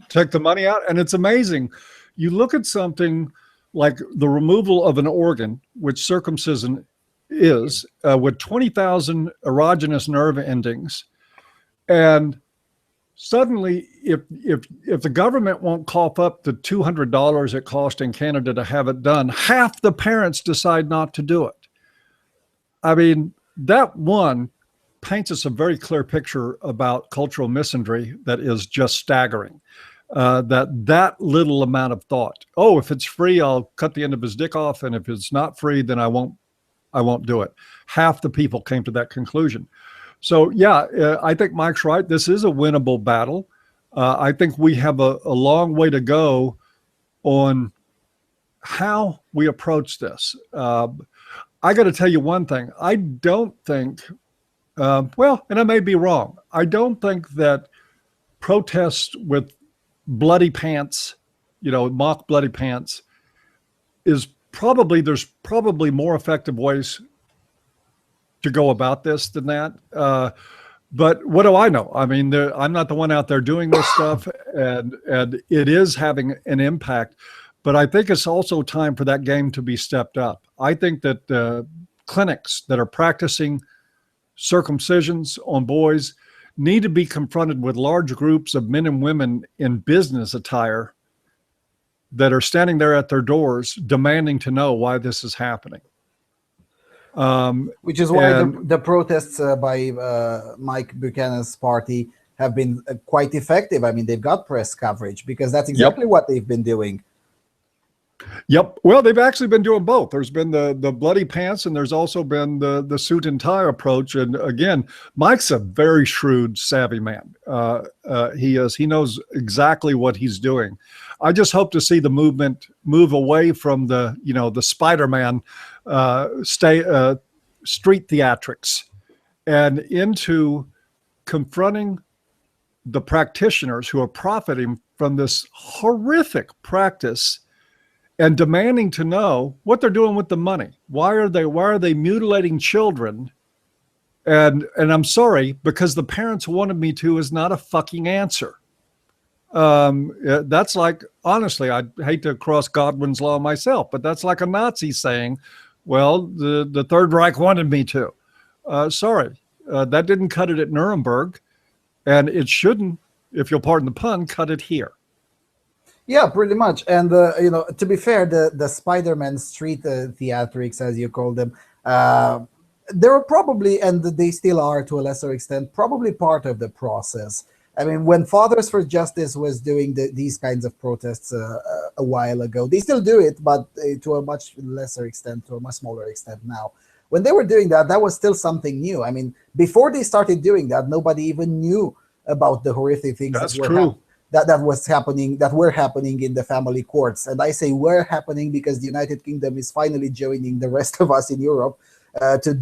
Took the money out, and it's amazing. You look at something like the removal of an organ, which circumcision is, with 20,000 erogenous nerve endings, and suddenly, if the government won't cough up the $200 it cost in Canada to have it done, half the parents decide not to do it. I mean, that one paints us a very clear picture about cultural misandry that is just staggering. That little amount of thought. Oh, if it's free, I'll cut the end of his dick off, and if it's not free, then I won't do it. Half the people came to that conclusion. So yeah, I think Mike's right. This is a winnable battle. I think we have a long way to go on how we approach this. I got to tell you one thing. I don't think, and I may be wrong, I don't think that protests with bloody pants, mock bloody pants, there's probably more effective ways to go about this than that. But what do I know? I mean, I'm not the one out there doing this stuff, and it is having an impact. But I think it's also time for that game to be stepped up. I think that clinics that are practicing circumcisions on boys need to be confronted with large groups of men and women in business attire that are standing there at their doors demanding to know why this is happening. Which is why the protests by Mike Buchanan's party have been quite effective. I mean, they've got press coverage because that's exactly what they've been doing. Yep. Well, they've actually been doing both. There's been the bloody pants, and there's also been the suit and tie approach. And again, Mike's a very shrewd, savvy man. He is. He knows exactly what he's doing. I just hope to see the movement move away from the, the Spider-Man street theatrics and into confronting the practitioners who are profiting from this horrific practice and demanding to know what they're doing with the money. Why are they mutilating children? And I'm sorry, because the parents wanted me to is not a fucking answer. That's like, honestly, I hate to cross Godwin's law myself, but that's like a Nazi saying, well, the Third Reich wanted me to. Sorry, that didn't cut it at Nuremberg, and it shouldn't, if you'll pardon the pun, cut it here. Yeah, pretty much. And to be fair, the Spider-Man street theatrics, as you call them, they were probably, and they still are to a lesser extent, probably part of the process. I mean, when Fathers for Justice was doing these kinds of protests a while ago, they still do it, but to a much lesser extent, to a much smaller extent now. When they were doing that, that was still something new. I mean, before they started doing that, nobody even knew about the horrific things That's true. that were happening in the family courts. And I say were happening because the United Kingdom is finally joining the rest of us in Europe to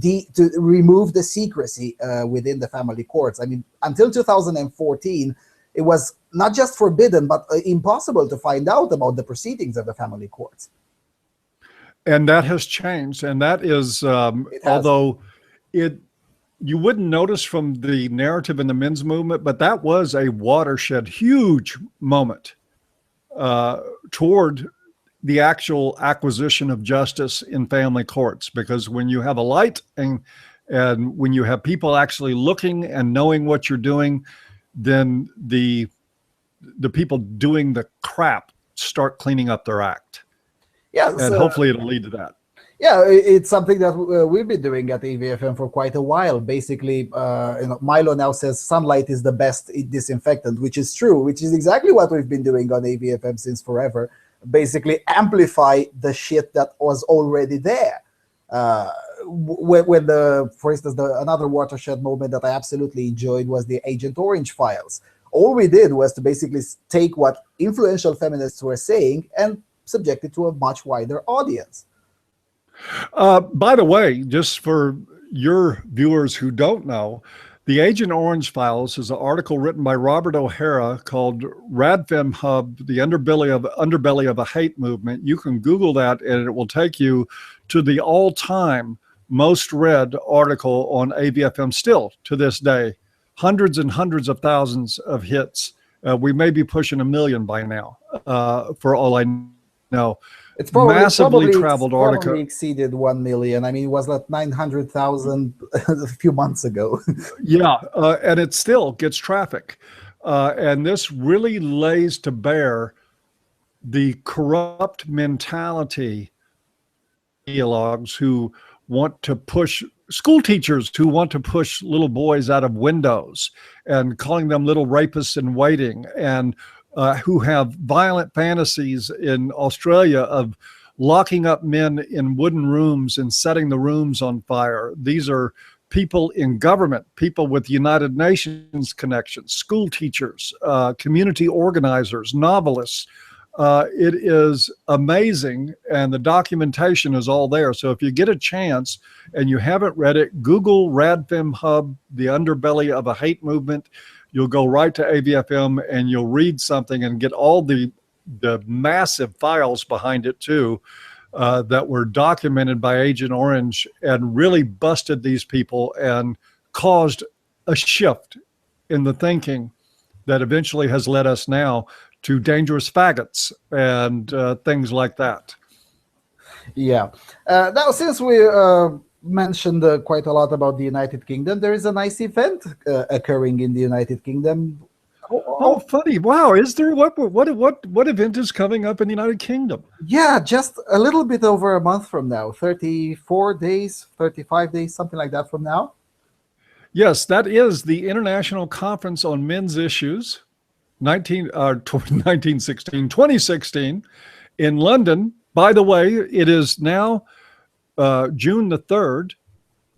remove the secrecy within the family courts. I mean, until 2014, it was not just forbidden, but impossible to find out about the proceedings of the family courts. And that has changed. And that is, although you wouldn't notice from the narrative in the men's movement, but that was a watershed, huge moment toward the actual acquisition of justice in family courts. Because when you have a light and when you have people actually looking and knowing what you're doing, then the people doing the crap start cleaning up their act. Yeah, and hopefully it'll lead to that. Yeah, it's something that we've been doing at AVFM for quite a while. Basically, Milo now says sunlight is the best disinfectant, which is true, which is exactly what we've been doing on AVFM since forever. Basically, amplify the shit that was already there. For instance, another watershed moment that I absolutely enjoyed was the Agent Orange files. All we did was to basically take what influential feminists were saying and subject it to a much wider audience. By the way, just for your viewers who don't know, the Agent Orange Files is an article written by Robert O'Hara called Radfem Hub, the underbelly of a hate movement. You can Google that and it will take you to the all-time most read article on AVFM still to this day. Hundreds and hundreds of thousands of hits. We may be pushing 1 million by now, for all I know. It's probably traveled article. Probably exceeded 1 million. I mean, it was like 900,000 a few months ago. Yeah, and it still gets traffic. And this really lays to bear the corrupt mentality of ideologues who want to push school teachers who want to push little boys out of windows and calling them little rapists in waiting, and who have violent fantasies in Australia of locking up men in wooden rooms and setting the rooms on fire. These are people in government, people with United Nations connections, school teachers, community organizers, novelists. It is amazing, and the documentation is all there. So if you get a chance and you haven't read it, Google Radfem Hub, the underbelly of a hate movement. You'll go right to AVFM and you'll read something and get all the massive files behind it too, that were documented by Agent Orange and really busted these people and caused a shift in the thinking that eventually has led us now to dangerous faggots and things like that. Yeah. Now, since we mentioned quite a lot about the United Kingdom, there is a nice event occurring in the United Kingdom. Oh, funny! Wow, is there what event is coming up in the United Kingdom? Yeah, just a little bit over a month from now, 34 days, 35 days, something like that from now. Yes, that is the International Conference on Men's Issues, 2016 in London. By the way, it is now June the 3rd.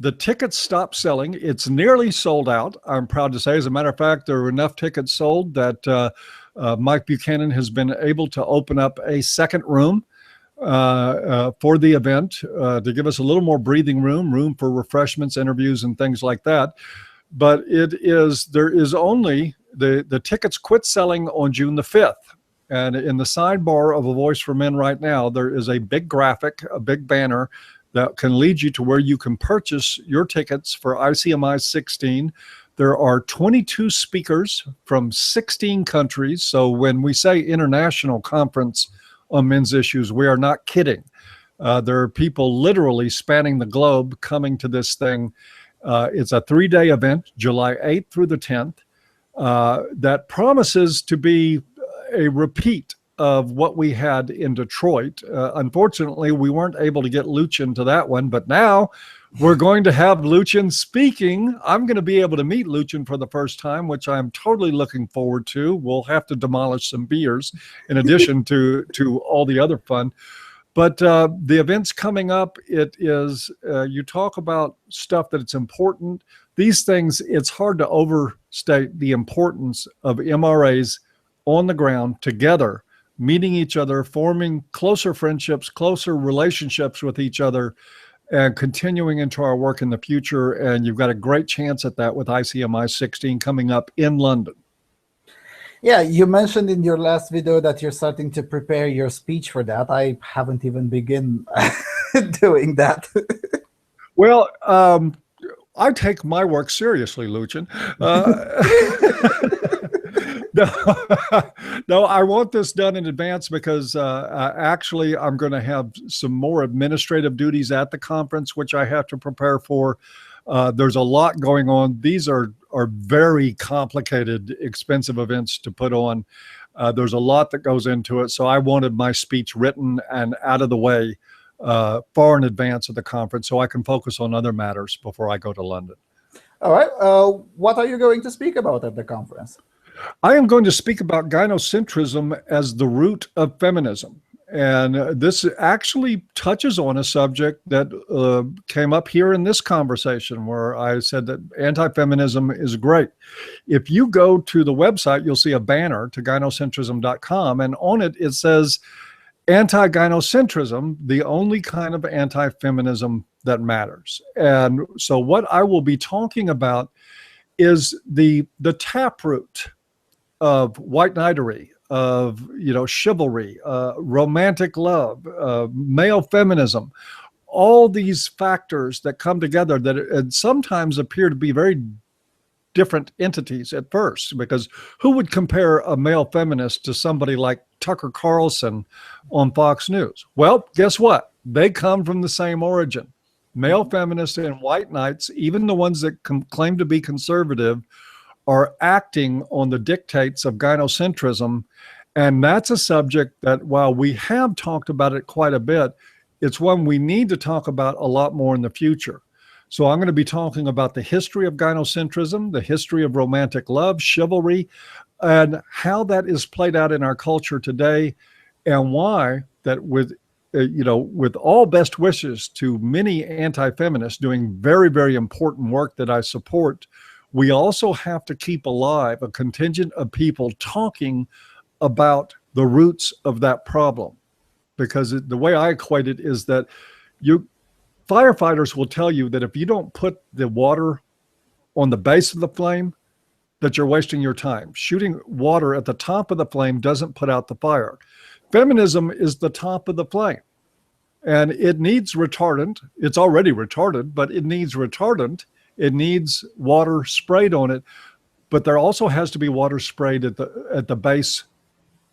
The tickets stopped selling. It's nearly sold out, I'm proud to say. As a matter of fact, there were enough tickets sold that Mike Buchanan has been able to open up a second room for the event to give us a little more breathing room for refreshments, interviews, and things like that. But there is only, the tickets quit selling on June the 5th. And in the sidebar of A Voice for Men right now, there is a big graphic, a big banner that can lead you to where you can purchase your tickets for ICMI 16. There are 22 speakers from 16 countries. So when we say international conference on men's issues, we are not kidding. There are people literally spanning the globe coming to this thing. It's a 3-day event, July 8th through the 10th, that promises to be a repeat of what we had in Detroit. Unfortunately, we weren't able to get Luchin to that one, but now we're going to have Luchin speaking. I'm going to be able to meet Luchin for the first time, which I'm totally looking forward to. We'll have to demolish some beers in addition to all the other fun. But the event's coming up. It is, you talk about stuff that it's important. These things, it's hard to overstate the importance of MRAs on the ground together, meeting each other, forming closer friendships, closer relationships with each other, and continuing into our work in the future. And you've got a great chance at that with ICMI 16 coming up in London. Yeah, you mentioned in your last video that you're starting to prepare your speech for that. I haven't even begun doing that. Well, I take my work seriously, Luchin. No, I want this done in advance because actually I'm going to have some more administrative duties at the conference, which I have to prepare for. There's a lot going on. These are very complicated, expensive events to put on. There's a lot that goes into it. So I wanted my speech written and out of the way far in advance of the conference so I can focus on other matters before I go to London. All right. What are you going to speak about at the conference? I am going to speak about gynocentrism as the root of feminism. And this actually touches on a subject that came up here in this conversation where I said that anti-feminism is great. If you go to the website, you'll see a banner to gynocentrism.com, and on it, it says anti-gynocentrism, the only kind of anti-feminism that matters. And so what I will be talking about is the taproot of white knighterry, of chivalry, romantic love, male feminism, all these factors that come together that sometimes appear to be very different entities at first, because who would compare a male feminist to somebody like Tucker Carlson on Fox News? Well, guess what? They come from the same origin. Male feminists and white knights, even the ones that claim to be conservative, are acting on the dictates of gynocentrism. And that's a subject that, while we have talked about it quite a bit, it's one we need to talk about a lot more in the future. So I'm going to be talking about the history of gynocentrism, the history of romantic love, chivalry, and how that is played out in our culture today, and why that with all best wishes to many anti-feminists doing very, very important work that I support, we also have to keep alive a contingent of people talking about the roots of that problem. Because the way I equate it is that firefighters will tell you that if you don't put the water on the base of the flame, that you're wasting your time. Shooting water at the top of the flame doesn't put out the fire. Feminism is the top of the flame, and it needs retardant. It's already retarded, but it needs retardant. It needs water sprayed on it, but there also has to be water sprayed at the base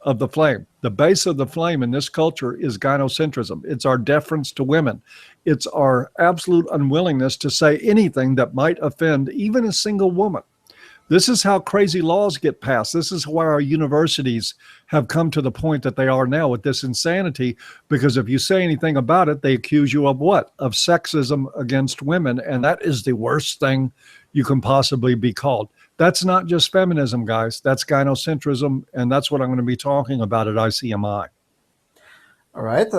of the flame. The base of the flame in this culture is gynocentrism. It's our deference to women. It's our absolute unwillingness to say anything that might offend even a single woman. This is how crazy laws get passed. This is why our universities have come to the point that they are now with this insanity, because if you say anything about it, they accuse you of what? Of sexism against women. And that is the worst thing you can possibly be called. That's not just feminism, guys. That's gynocentrism. And that's what I'm going to be talking about at ICMI. All right.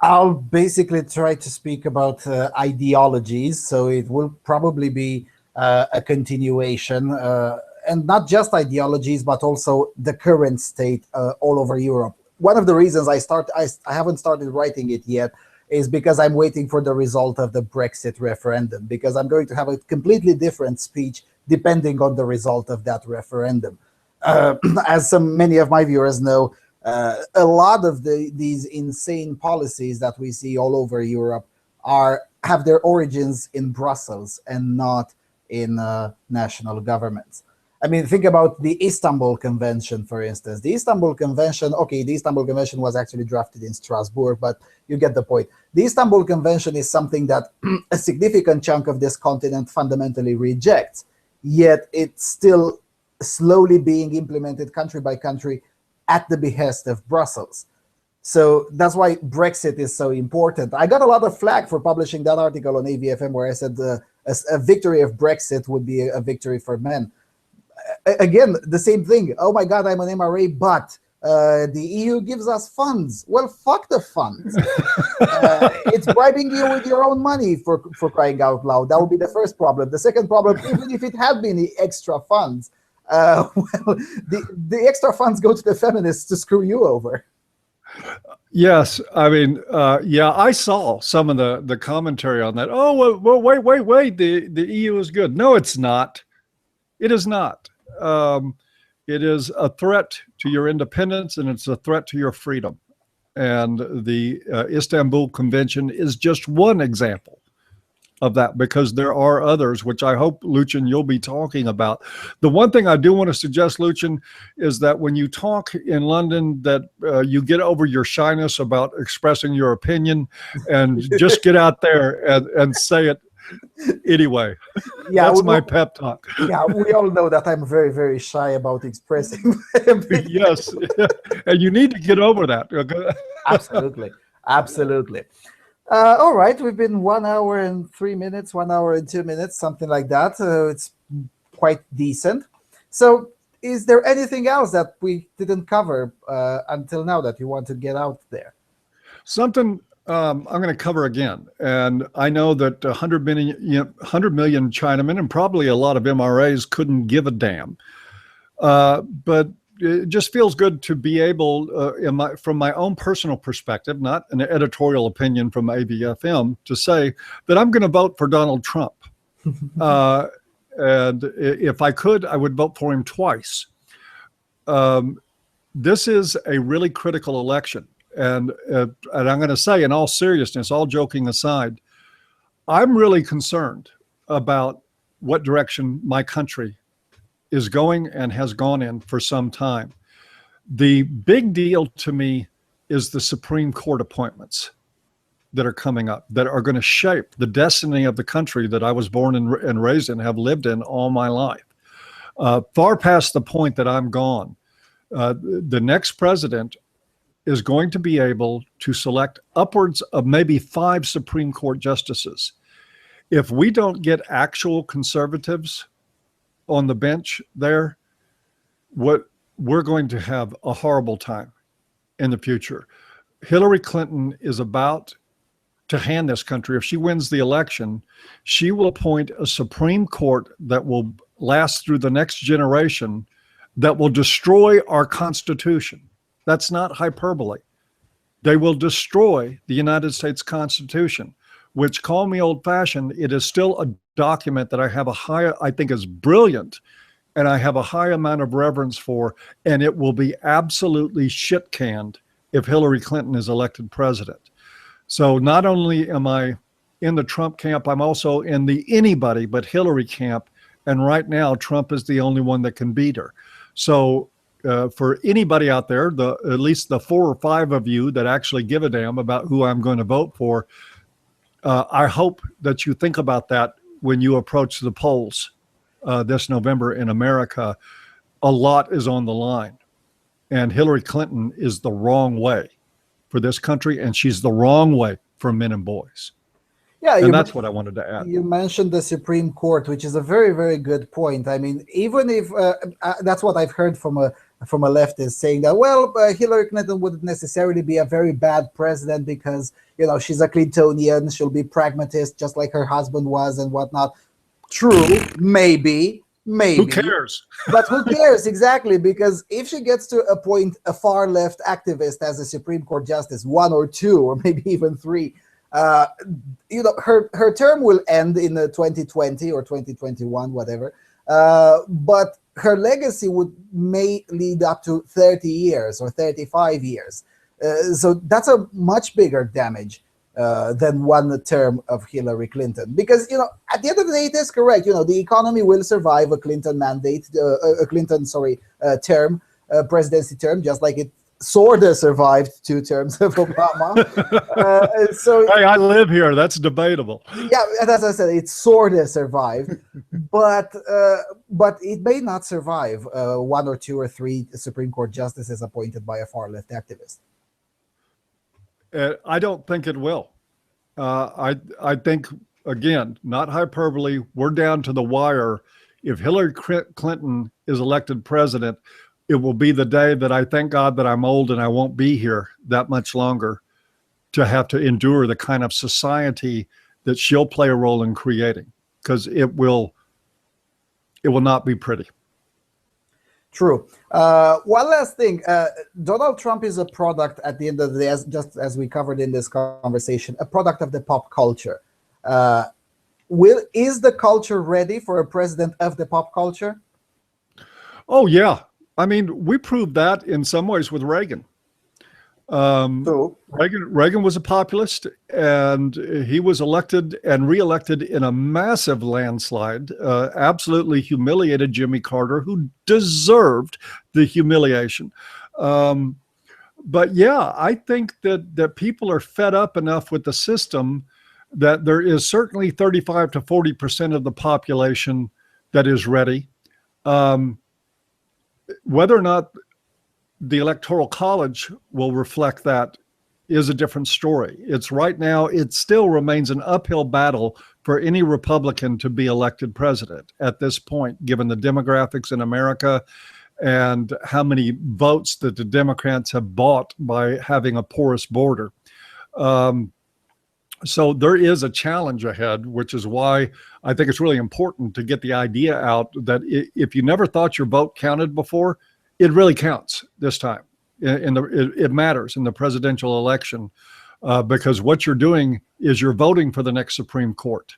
I'll basically try to speak about ideologies. So it will probably be a continuation. and not just ideologies, but also the current state all over Europe. One of the reasons I haven't started writing it yet is because I'm waiting for the result of the Brexit referendum, because I'm going to have a completely different speech depending on the result of that referendum. As many of my viewers know, a lot of these insane policies that we see all over Europe have their origins in Brussels and not in national governments. I mean, think about the Istanbul Convention, for instance. The Istanbul Convention was actually drafted in Strasbourg, but you get the point. The Istanbul Convention is something that a significant chunk of this continent fundamentally rejects, yet it's still slowly being implemented country by country at the behest of Brussels. So that's why Brexit is so important. I got a lot of flack for publishing that article on AVFM where I said a victory of Brexit would be a victory for men. Again, the same thing. Oh my God, I'm an MRA, but the EU gives us funds. Well, fuck the funds. It's bribing you with your own money, for crying out loud. That would be the first problem. The second problem, even if it had been the extra funds, well, the extra funds go to the feminists to screw you over. Yes, I mean, yeah, I saw some of the commentary on that. Oh, well, wait, the EU is good. No, it's not. It is not. It is a threat to your independence, and it's a threat to your freedom. And the Istanbul Convention is just one example of that, because there are others, which I hope, Lucian, you'll be talking about. The one thing I do want to suggest, Lucian, is that when you talk in London, that you get over your shyness about expressing your opinion and just get out there and say it anyway. Yeah, that's my pep talk. Yeah, we all know that I'm very, very shy about expressing my opinion. Yes, and you need to get over that. Absolutely. All right, we've been 1 hour and 3 minutes, 1 hour and 2 minutes, something like that. It's quite decent. So is there anything else that we didn't cover until now that you want to get out there? Something I'm going to cover again. And I know that 100 million Chinamen and probably a lot of MRAs couldn't give a damn. But it just feels good to be able, from my own personal perspective, not an editorial opinion from AVFM, to say that I'm going to vote for Donald Trump. And if I could, I would vote for him twice. This is a really critical election. And I'm going to say, in all seriousness, all joking aside, I'm really concerned about what direction my country is going and has gone in for some time. The big deal to me is the Supreme Court appointments that are coming up, that are going to shape the destiny of the country that I was born and raised in, have lived in all my life. Far past the point that I'm gone, the next president is going to be able to select upwards of maybe 5 Supreme Court justices. If we don't get actual conservatives on the bench there, we're going to have a horrible time in the future. Hillary Clinton is about to hand this country, if she wins the election, she will appoint a Supreme Court that will last through the next generation, that will destroy our Constitution. That's not hyperbole. They will destroy the United States Constitution, which, call me old-fashioned, it is still a document that I think is brilliant, and I have a high amount of reverence for, and it will be absolutely shit-canned if Hillary Clinton is elected president. So not only am I in the Trump camp, I'm also in the anybody but Hillary camp, and right now Trump is the only one that can beat her. So for anybody out there, at least the 4 or 5 of you that actually give a damn about who I'm going to vote for, I hope that you think about that when you approach the polls this November in America. A lot is on the line, and Hillary Clinton is the wrong way for this country, and she's the wrong way for men and boys. Yeah, and that's what I wanted to add. You mentioned the Supreme Court, which is a very, very good point. I mean, even if that's what I've heard from a leftist saying that, well, Hillary Clinton wouldn't necessarily be a very bad president because, she's a Clintonian, she'll be pragmatist just like her husband was and whatnot. True, maybe, Maybe. Who cares? But who cares, exactly? Because if she gets to appoint a far-left activist as a Supreme Court justice, one or two, or maybe even three, her term will end in 2020 or 2021, whatever. But her legacy may lead up to 30 years or 35 years. So that's a much bigger damage than one term of Hillary Clinton. Because, at the end of the day, it is correct. The economy will survive a Clinton mandate, term, presidency term, just like it sort of survived 2 terms of Obama. Hey, I live here. That's debatable. Yeah, as I said, it sort of survived, but it may not survive 1 or 2 or 3 Supreme Court justices appointed by a far left activist. I don't think it will. I think, again, not hyperbole, we're down to the wire. If Hillary Clinton is elected president, it will be the day that I thank God that I'm old and I won't be here that much longer to have to endure the kind of society that she'll play a role in creating, because it will not be pretty. True. One last thing. Donald Trump is a product, at the end of the day, just as we covered in this conversation, a product of the pop culture. Is the culture ready for a president of the pop culture? Oh, yeah. I mean, we proved that in some ways with Reagan. Reagan was a populist, and he was elected and reelected in a massive landslide, absolutely humiliated Jimmy Carter, who deserved the humiliation. But yeah, I think that people are fed up enough with the system that there is certainly 35 to 40% of the population that is ready. Whether or not the Electoral College will reflect that is a different story. It's right now, it still remains an uphill battle for any Republican to be elected president at this point, given the demographics in America and how many votes that the Democrats have bought by having a porous border. So there is a challenge ahead, which is why I think it's really important to get the idea out that if you never thought your vote counted before, it really counts this time. It matters in the presidential election because what you're doing is you're voting for the next Supreme Court.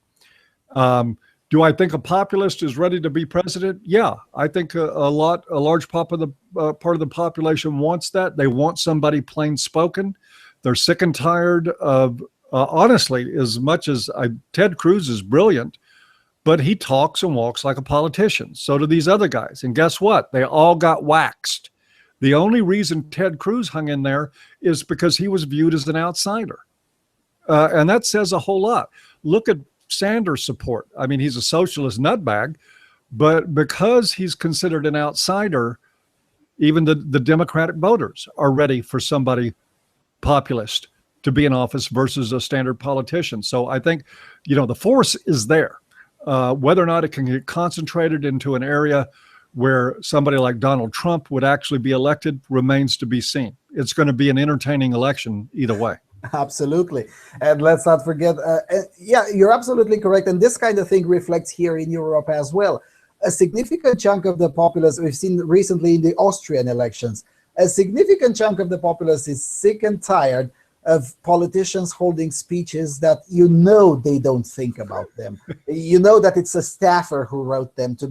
Do I think a populist is ready to be president? Yeah, I think a large part of the population wants that. They want somebody plain spoken. They're sick and tired of, honestly, as much as Ted Cruz is brilliant, but he talks and walks like a politician. So do these other guys. And guess what? They all got waxed. The only reason Ted Cruz hung in there is because he was viewed as an outsider. And that says a whole lot. Look at Sanders' support. I mean, he's a socialist nutbag, but because he's considered an outsider, even the Democratic voters are ready for somebody populist to be in office versus a standard politician. So I think, the force is there. Whether or not it can get concentrated into an area where somebody like Donald Trump would actually be elected remains to be seen. It's going to be an entertaining election either way. Absolutely. And let's not forget, yeah, you're absolutely correct. And this kind of thing reflects here in Europe as well. A significant chunk of the populace, we've seen recently in the Austrian elections, a significant chunk of the populace is sick and tired of politicians holding speeches that they don't think about them. That it's a staffer who wrote them to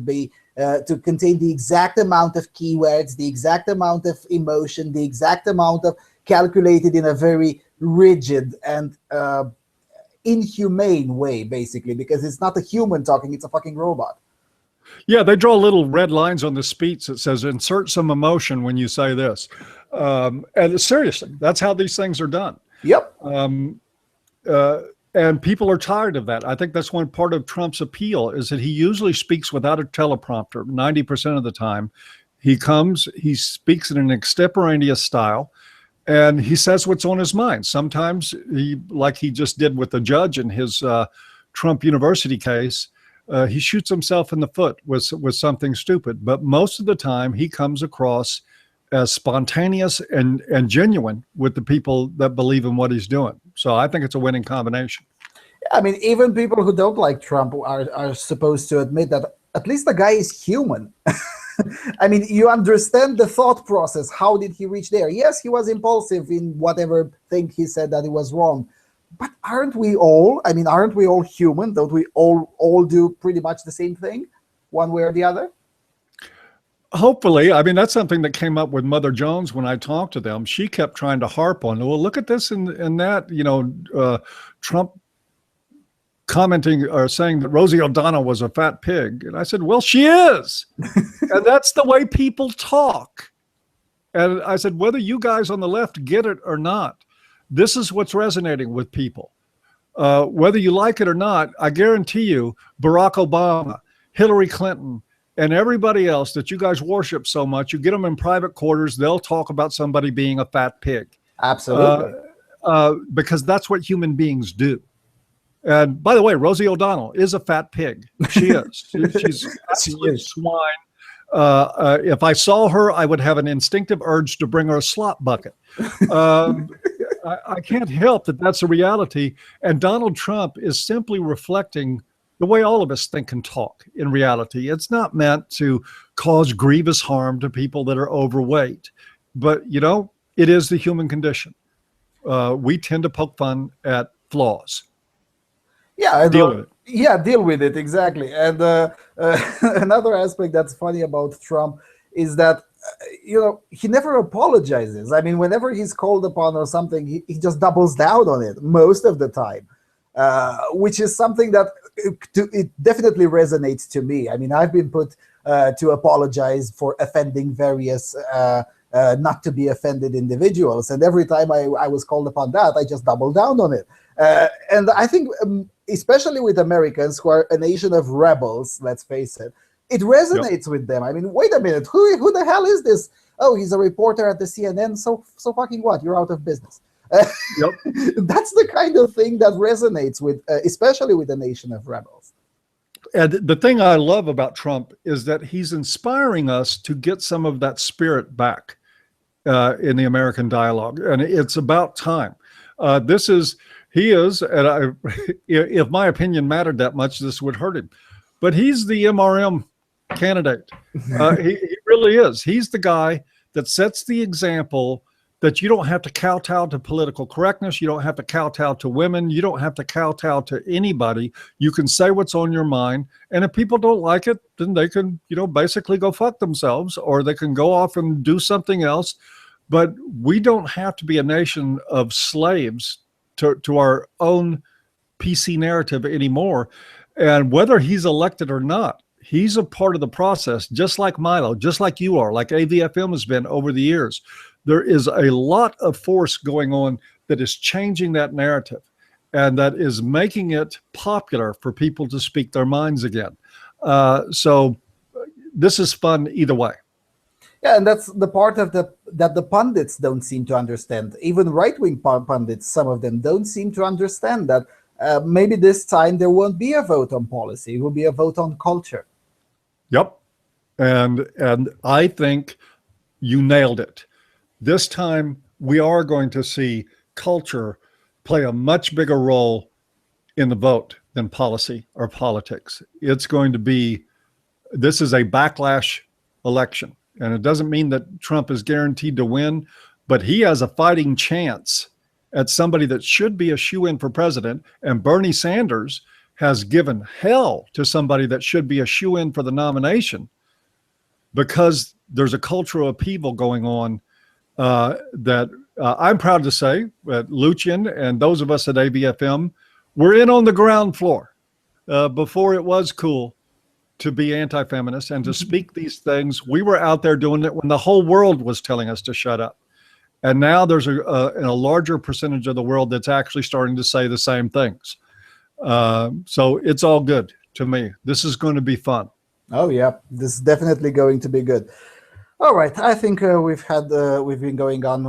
contain the exact amount of keywords, the exact amount of emotion, the exact amount of calculated in a very rigid and inhumane way, basically, because it's not a human talking, it's a fucking robot. Yeah, they draw little red lines on the speech that says, insert some emotion when you say this. And seriously, that's how these things are done. Yep. And people are tired of that. I think that's one part of Trump's appeal is that he usually speaks without a teleprompter 90% of the time. He speaks in an extemporaneous style, and he says what's on his mind. Sometimes, like he just did with the judge in his Trump University case, he shoots himself in the foot with something stupid. But most of the time, he comes across as spontaneous and genuine with the people that believe in what he's doing. So I think it's a winning combination. I mean, even people who don't like Trump are supposed to admit that at least the guy is human. I mean, you understand the thought process. How did he reach there? Yes, he was impulsive in whatever thing he said that it was wrong. But aren't we all? I mean, aren't we all human? Don't we all do pretty much the same thing, one way or the other? Hopefully. I mean, that's something that came up with Mother Jones when I talked to them. She kept trying to harp on, well, look at this and that, you know, Trump commenting or saying that Rosie O'Donnell was a fat pig. And I said, well, she is. And that's the way people talk. And I said, whether you guys on the left get it or not, this is what's resonating with people. Whether you like it or not, I guarantee you, Barack Obama, Hillary Clinton, and everybody else that you guys worship so much, you get them in private quarters, they'll talk about somebody being a fat pig. Absolutely. Because that's what human beings do. And by the way, Rosie O'Donnell is a fat pig. She is. She's absolutely swine. If I saw her, I would have an instinctive urge to bring her a slop bucket. I can't help that that's a reality. And Donald Trump is simply reflecting the way all of us think and talk in reality. It's not meant to cause grievous harm to people that are overweight. But, you know, it is the human condition. We tend to poke fun at flaws. Yeah, deal with it. Yeah, deal with it, exactly. And another aspect that's funny about Trump is that, you know, he never apologizes. I mean, whenever he's called upon or something, he just doubles down on it most of the time, which is something that it definitely resonates to me. I mean, I've been put to apologize for offending various not to be offended individuals. And every time I was called upon that, I just doubled down on it. And I think, especially with Americans who are a nation of rebels, let's face it, it resonates with them. I mean, wait a minute, who the hell is this? Oh, he's a reporter at the CNN. So fucking what? You're out of business. Yep. That's the kind of thing that resonates with, especially with a nation of rebels. And the thing I love about Trump is that he's inspiring us to get some of that spirit back in the American dialogue. And it's about time. He is, and if my opinion mattered that much, this would hurt him. But he's the MRM candidate. He really is. He's the guy that sets the example that you don't have to kowtow to political correctness. You don't have to kowtow to women. You don't have to kowtow to anybody. You can say what's on your mind. And if people don't like it, then they can, you know, basically go fuck themselves, or they can go off and do something else. But we don't have to be a nation of slaves to our own PC narrative anymore. And whether he's elected or not, he's a part of the process, just like Milo, just like you are, like AVFM has been over the years. There is a lot of force going on that is changing that narrative, and that is making it popular for people to speak their minds again. So this is fun either way. Yeah, and that's the part of that the pundits don't seem to understand. Even right-wing pundits, some of them don't seem to understand that maybe this time there won't be a vote on policy. It will be a vote on culture. Yep. And I think you nailed it. This time we are going to see culture play a much bigger role in the vote than policy or politics. It's going to be, this is a backlash election. And it doesn't mean that Trump is guaranteed to win, but he has a fighting chance at somebody that should be a shoo-in for president. And Bernie Sanders has given hell to somebody that should be a shoo-in for the nomination, because there's a cultural upheaval going on that I'm proud to say that Lucian and those of us at ABFM, we're in on the ground floor. Before it was cool to be anti-feminist and to speak these things, we were out there doing it when the whole world was telling us to shut up. And now there's a larger percentage of the world that's actually starting to say the same things. So it's all good to me. This is going to be fun. Oh yeah, this is definitely going to be good. All right, I think we've been going on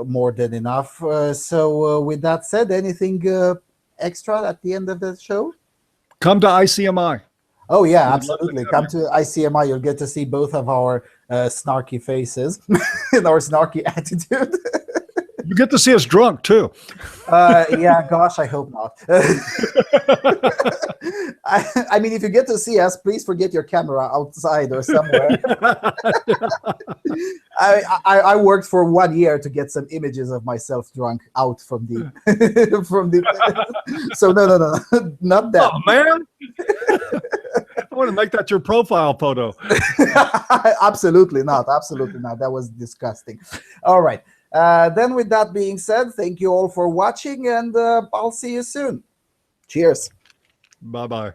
more than enough. So with that said, anything extra at the end of the show? Come to ICMI. Oh yeah, absolutely. Come to ICMI. You'll get to see both of our snarky faces and our snarky attitude. You get to see us drunk too. Yeah, gosh, I hope not. I mean, if you get to see us, please forget your camera outside or somewhere. I worked for 1 year to get some images of myself drunk out from the from the. So no, not that. Oh man, I want to make that your profile photo. Absolutely not. Absolutely not. That was disgusting. All right. Then with that being said, thank you all for watching, and I'll see you soon. Cheers. Bye-bye.